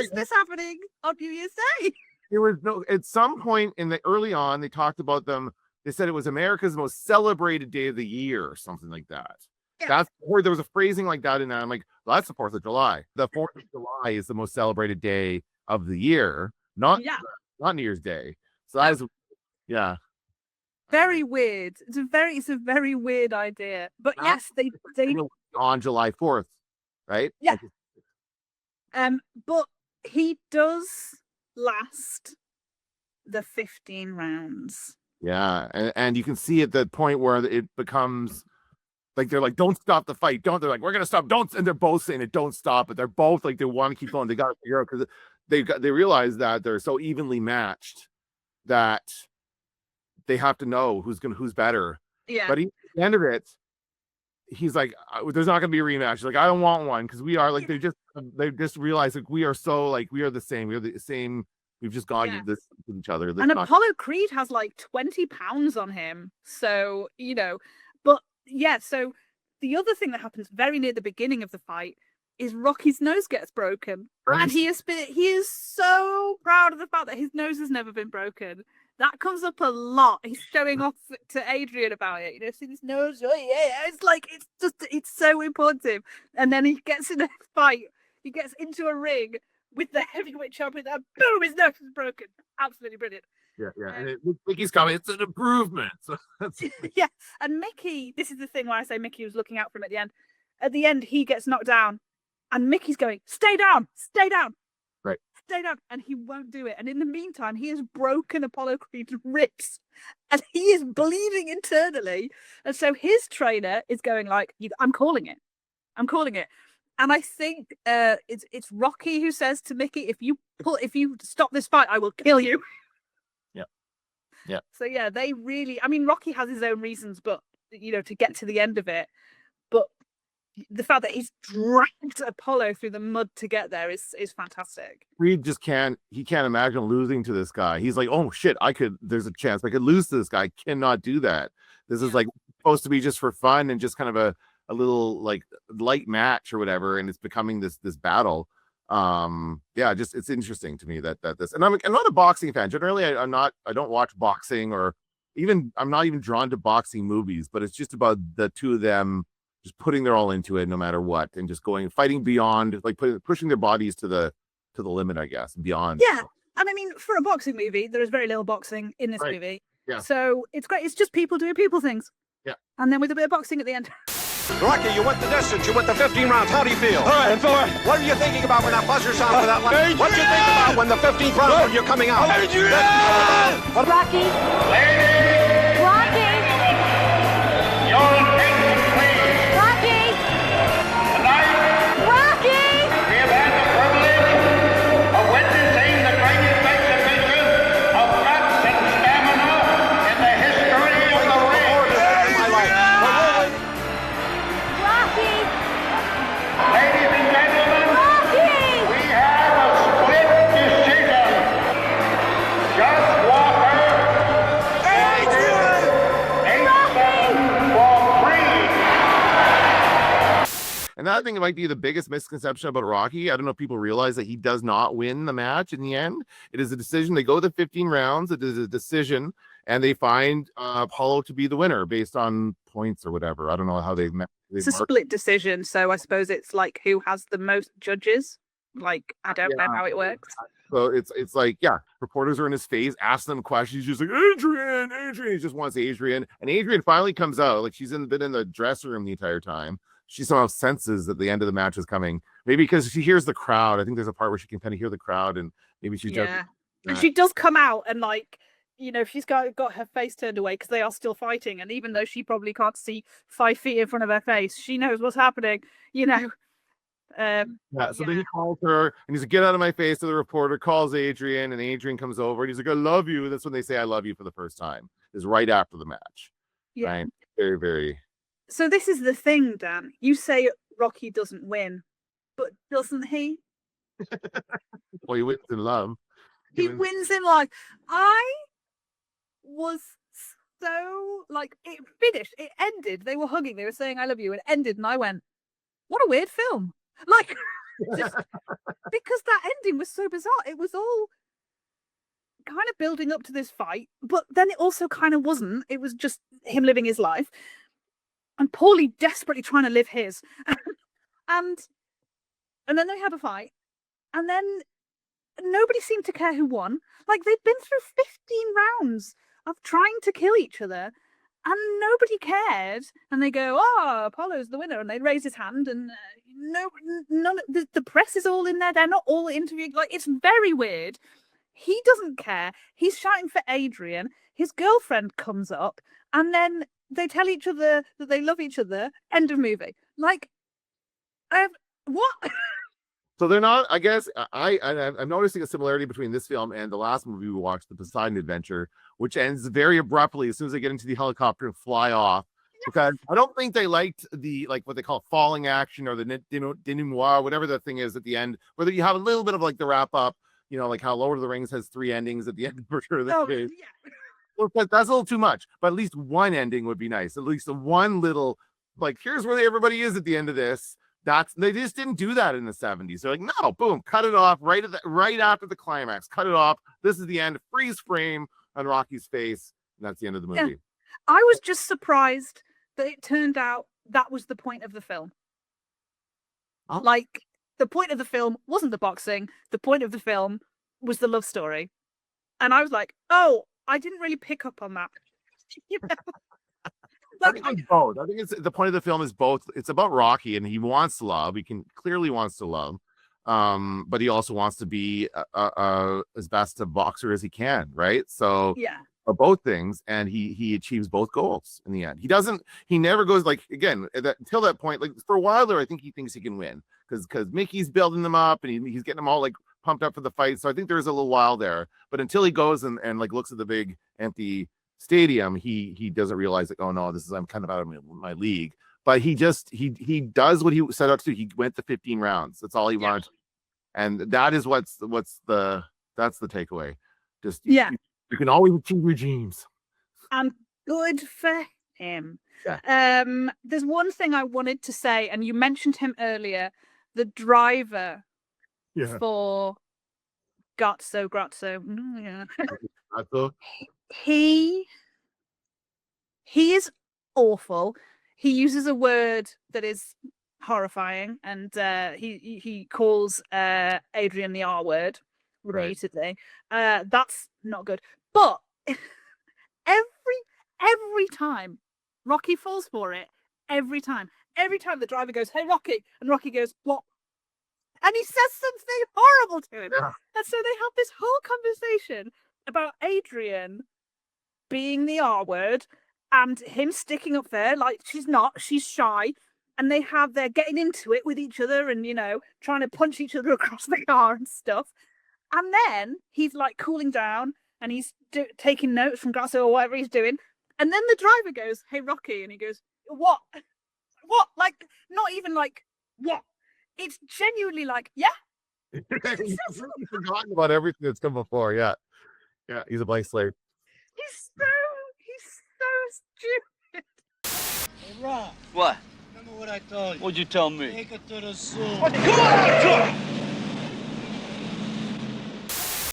is this happening on New Year's Day? There was at some point in the early on, they talked about them. They said it was America's most celebrated day of the year or something like that. Yeah. There was a phrasing like that in that. I'm like, well, that's the 4th of July. The 4th of July is the most celebrated day of the year, not New Year's Day. So that is, very weird. It's a very weird idea. But yes, they on July 4th, right? Yeah. But he does last the 15 rounds. Yeah, and you can see at the point where it becomes like they're like, don't stop the fight, they're like, we're gonna stop, don't, and they're both saying it, don't stop, but they're both like, they want to keep going. They got to figure out, because they realize that they're so evenly matched that they have to know who's better. Yeah. But at the end of it, he's like, there's not gonna be a rematch. He's like, I don't want one, because we are like, they just realize like we are the same. We're the same. We've just gone to this with each other. And Apollo Creed has like 20 pounds on him. So, but yeah, so the other thing that happens very near the beginning of the fight is Rocky's nose gets broken. Right. And he is so proud of the fact that his nose has never been broken. That comes up a lot. He's showing off to Adrian about it. See this nose? Oh yeah. It's like, it's so important. And then he gets in a fight. He gets into a ring with the heavyweight champion, and boom, his nose is broken. Absolutely brilliant. Yeah. And Mickey's coming. It's an improvement. So yeah. And Mickey, this is the thing where I say Mickey was looking out for him at the end. At the end, he gets knocked down, and Mickey's going, stay down. Right. Stay down. And he won't do it. And in the meantime, he has broken Apollo Creed's ribs, and he is bleeding internally. And so his trainer is going like, I'm calling it. And I think it's Rocky who says to Mickey, if you stop this fight, I will kill you. Yeah. So yeah, they really, I mean, Rocky has his own reasons, but to get to the end of it. But the fact that he's dragged Apollo through the mud to get there is fantastic. Creed just can't imagine losing to this guy. He's like, oh shit, there's a chance I could lose to this guy. I cannot do that. This is like supposed to be just for fun and just kind of a little like light match or whatever, and it's becoming this battle. It's interesting to me that this, and I'm not a boxing fan generally. I don't watch boxing, or even I'm not even drawn to boxing movies, but it's just about the two of them just putting their all into it no matter what, and just fighting beyond, like pushing their bodies to the limit, I guess, beyond. Yeah. And I mean, for a boxing movie, there is very little boxing in this movie. Yeah. So it's great. It's just people doing people things. Yeah. And then with a bit of boxing at the end. Rocky, you went the distance. You went the 15 rounds. How do you feel? All right, fella. What are you thinking about when that buzzer sounds for that line? What do you think about when the 15th round when you're coming out? Rocky! Rocky! We have had the privilege of witnessing the great And that I think might be the biggest misconception about Rocky. I don't know if people realize that he does not win the match in the end. It is a decision. They go the 15 rounds. It is a decision, and they find Apollo to be the winner based on points or whatever. I don't know how they've met. It's a split decision, so I suppose it's like who has the most judges. Like, I don't know how it works. So it's like, yeah, reporters are in his face, ask them questions. He's just like, Adrian. He just wants Adrian. And Adrian finally comes out. Like, she's been in the dressing room the entire time. She somehow senses that the end of the match is coming. Maybe because she hears the crowd. I think there's a part where she can kind of hear the crowd, and maybe she's just. And she does come out and, like, you know, she's got her face turned away because they are still fighting. And even though she probably can't see 5 feet in front of her face, she knows what's happening, you know. Then he calls her and he's like, get out of my face. So the reporter calls Adrian, and Adrian comes over and he's like, I love you. That's when they say I love you for the first time, is right after the match. Yeah. Right? Very, very. So this is the thing, Dan. You say Rocky doesn't win, but doesn't he? Well, he wins in love. He wins in life. I was so, like, it finished. It ended. They were hugging. They were saying I love you. It ended. And I went, what a weird film. Like, just because that ending was so bizarre. It was all kind of building up to this fight, but then it also kind of wasn't. It was just him living his life. And Paulie desperately trying to live his. and then they have a fight. And then nobody seemed to care who won. Like, they'd been through 15 rounds of trying to kill each other, and nobody cared. And they go, oh, Apollo's the winner. And they raise his hand, and none of the press is all in there. They're not all interviewing. Like, it's very weird. He doesn't care. He's shouting for Adrian. His girlfriend comes up, and then they tell each other that they love each other. End of movie. Like, what? So they're not, I guess, I'm noticing a similarity between this film and the last movie we watched, The Poseidon Adventure, which ends very abruptly as soon as they get into the helicopter and fly off. Because I don't think they liked the, like, what they call falling action or the denouement, whatever the thing is at the end, whether you have a little bit of like the wrap up, you know, like how Lord of the Rings has 3 endings at the end for sure. Well, that's a little too much, but at least one ending would be nice. At least one little, like, here's where everybody is at the end of this. They just didn't do that in the 70s. They're like, no, boom, cut it off right after the climax. Cut it off. This is the end. Freeze frame on Rocky's face. And that's the end of the movie. Yeah. I was just surprised that it turned out that was the point of the film. Oh. Like, the point of the film wasn't the boxing. The point of the film was the love story. And I was like, oh, I didn't really pick up on that. You know? I think it's both. I think it's the point of the film is both. It's about Rocky, and he wants to love. He clearly wants to love, but he also wants to be as best a boxer as he can, right? So yeah, both things, and he achieves both goals in the end. He never goes, like, again, until that point. Like, for a while there, I think he thinks he can win because Mickey's building them up, and he's getting them all like pumped up for the fight. So I think there's a little while there, but until he goes and like looks at the big empty stadium, he doesn't realize, like, oh no, I'm kind of out of my league. But he does what he set out to do. He went to 15 rounds. That's all he wanted, and that is that's the takeaway. Just you can always achieve your dreams, and good for him. Yeah. There's one thing I wanted to say, and you mentioned him earlier, the driver for Grazzo. Yeah. He is awful. He uses a word that is horrifying, and he calls Adrian the R word repeatedly. Right. That's not good. But every time Rocky falls for it, every time the driver goes, "Hey, Rocky," and Rocky goes, "What?" And he says something horrible to him. Yeah. And so they have this whole conversation about Adrian being the R word and him sticking up there like she's shy, and they're getting into it with each other and, you know, trying to punch each other across the car and stuff. And then he's like cooling down and he's taking notes from Grazzo or whatever he's doing, and then the driver goes, "Hey, Rocky," and he goes, what, like, not even like what, it's genuinely like, yeah. He's forgotten about everything that's come before. Yeah, he's a blank slate. He's so stupid. Hey, Rob. What? Remember what I told you. What'd you tell me? Take it to the zoo.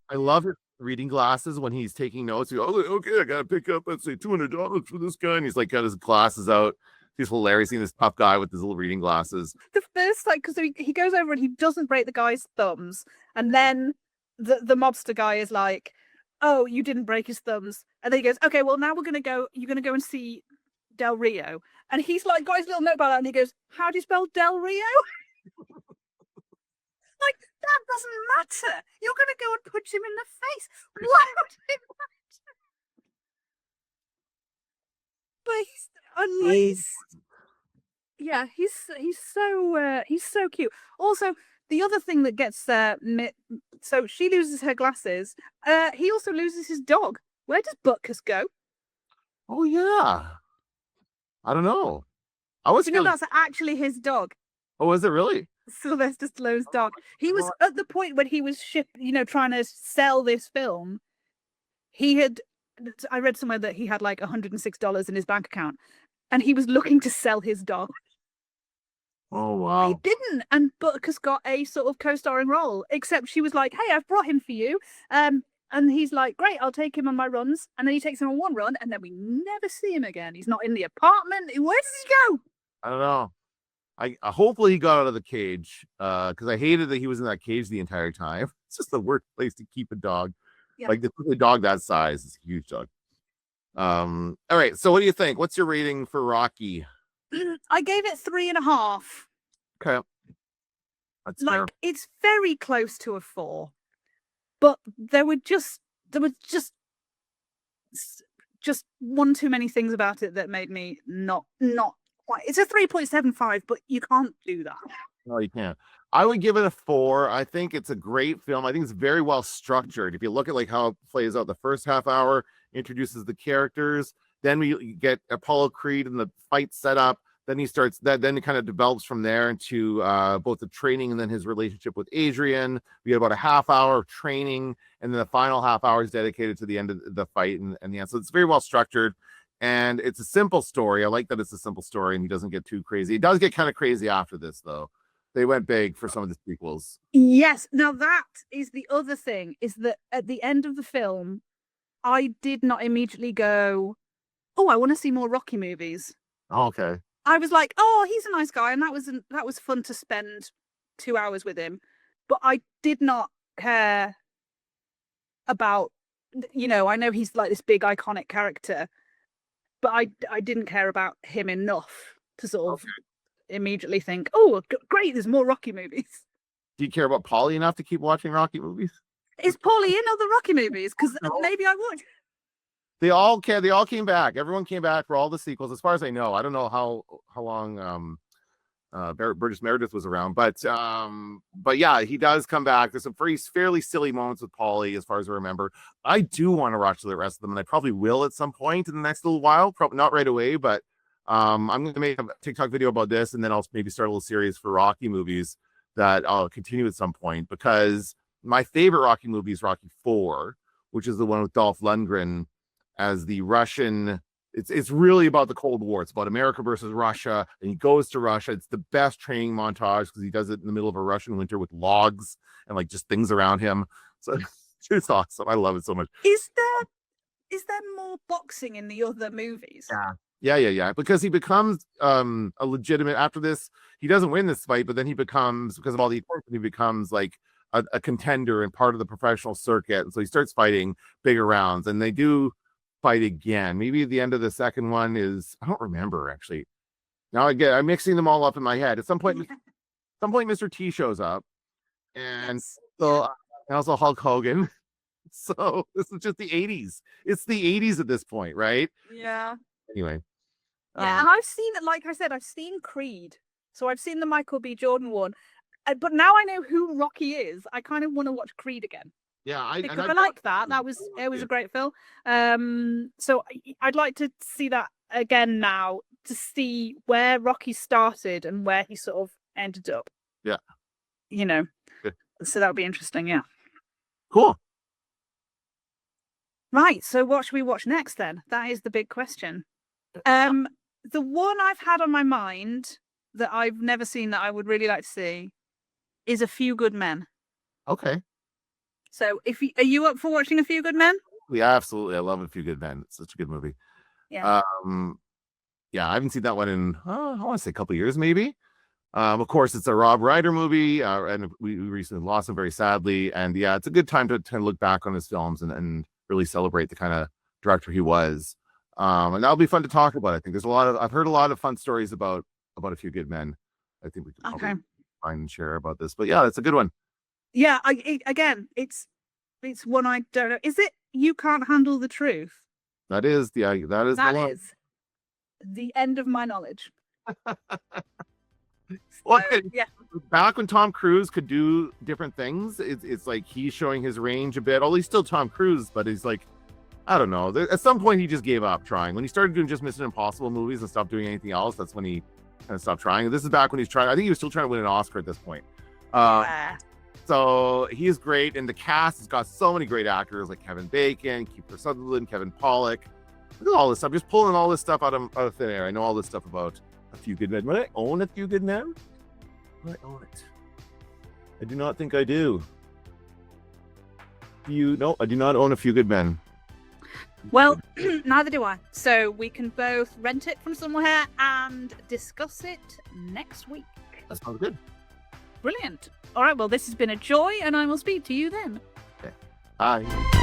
I love his reading glasses when he's taking notes. He goes, oh, okay, I gotta pick up, let's say, $200 for this guy, and he's like got his glasses out. He's hilarious seeing this tough guy with his little reading glasses. The first, like, because he goes over and he doesn't break the guy's thumbs, and then the mobster guy is like, "Oh, you didn't break his thumbs," and then he goes, "Okay, well now you're gonna go and see Del Rio," and he's like got his little note about that, and he goes, "How do you spell Del Rio?" Like, that doesn't matter. You're gonna go and punch him in the face. Why would it matter? But yeah, he's so cute. Also, the other thing that gets so she loses her glasses. He also loses his dog. Where does Butkus go? Oh yeah, I don't know. I was You know that's actually his dog. Oh, is it really? Sylvester Stallone's dog. He was at the point when he was trying to sell this film. I read somewhere that he had like $106 in his bank account, and he was looking to sell his dog. Oh wow! He didn't, and Butkus got a sort of co-starring role. Except she was like, "Hey, I've brought him for you," and he's like, "Great, I'll take him on my runs." And then he takes him on one run, and then we never see him again. He's not in the apartment. Where does he go? I don't know. I hopefully he got out of the cage because I hated that he was in that cage the entire time. It's just the worst place to keep a dog. Yeah. Like a dog that size is a huge dog. All right. So what do you think? What's your rating for Rocky? I gave it 3.5. Okay. That's fair. It's very close to a 4, but there was just one too many things about it that made me not quite. It's a 3.75, but you can't do that. No, you can't. I would give it a 4. I think it's a great film. I think it's very well structured. If you look at like how it plays out, the first half hour introduces the characters, then we get Apollo Creed and the fight set up. Then he starts that. Then it kind of develops from there into both the training and then his relationship with Adrian. We get about a half hour of training, and then the final half hour is dedicated to the end of the fight and the end. So it's very well structured, and it's a simple story. I like that it's a simple story, and he doesn't get too crazy. It does get kind of crazy after this, though. They went big for some of the sequels. Yes. Now that is the other thing, is that at the end of the film, I did not immediately go, "Oh, I want to see more Rocky movies." Oh, okay. I was like, "Oh, he's a nice guy," and that was fun to spend 2 hours with him. But I did not care about, I know he's like this big iconic character, but I didn't care about him enough to sort of immediately think, "Oh, great, there's more Rocky movies." Do you care about Paulie enough to keep watching Rocky movies? Is Paulie in other Rocky movies? Because maybe I would. They all came back. Everyone came back for all the sequels, as far as I know. I don't know how long Burgess Meredith was around, but yeah, he does come back. There's some fairly silly moments with Paulie, as far as I remember. I do want to watch the rest of them, and I probably will at some point in the next little while. Probably not right away, but I'm going to make a TikTok video about this, and then I'll maybe start a little series for Rocky movies that I'll continue at some point, because my favorite Rocky movie is Rocky 4, which is the one with Dolph Lundgren as the Russian. It's really about the Cold War. It's about America versus Russia, and he goes to Russia. It's the best training montage because he does it in the middle of a Russian winter with logs and like just things around him. So it's awesome. I love it so much. Is there more boxing in the other movies? Yeah. Because he becomes a legitimate after this. He doesn't win this fight, but then he becomes, because of all the attention, he becomes like a contender and part of the professional circuit. And so he starts fighting bigger rounds, and they do fight again. Maybe the end of the second one is, I don't remember actually. Now again, I'm mixing them all up in my head. At some point, Mr. T shows up, and so and also Hulk Hogan. So this is just the 80s. It's the 80s at this point, right? Yeah. Anyway. Yeah, and I've seen it. Like I said, I've seen Creed, so I've seen the Michael B. Jordan one. But now I know who Rocky is. I kind of want to watch Creed again. Yeah, because I like that. It was a great film. So I'd like to see that again now, to see where Rocky started and where he sort of ended up. Yeah. Good. So that would be interesting. Yeah. Cool. Right. So what should we watch next then? That is the big question. The one I've had on my mind that I've never seen that I would really like to see is A Few Good Men. Okay. So are you up for watching A Few Good Men? Yeah, absolutely. I love A Few Good Men. It's such a good movie. Yeah. Yeah, I haven't seen that one in I want to say a couple of years, maybe. Of course, it's a Rob Reiner movie, and we recently lost him very sadly. And yeah, it's a good time to look back on his films and really celebrate the kind of director he was. And that'll be fun to talk about. I think I've heard a lot of fun stories about A Few Good Men. I think we can probably find and share about this. But yeah, it's a good one. Yeah, it's one I don't know. Is it You Can't Handle the Truth? That is the one. Is the end of my knowledge. Well, yeah. Back when Tom Cruise could do different things, it's like he's showing his range a bit. Although he's still Tom Cruise, but he's like, I don't know. At some point, he just gave up trying. When he started doing just Mission Impossible movies and stopped doing anything else, that's when he kind of stopped trying. This is back when he's trying. I think he was still trying to win an Oscar at this point. So he's great, and the cast has got so many great actors like Kevin Bacon, Kiefer Sutherland, Kevin Pollak. Look at all this stuff. Just pulling all this stuff out of thin air. I know all this stuff about A Few Good Men. Would I own A Few Good Men? Would I own it? I do not think I do. No, I do not own A Few Good Men. Well, neither do I. So we can both rent it from somewhere and discuss it next week. That sounds good. Brilliant. All right, well, this has been a joy, and I will speak to you then. Okay. Bye.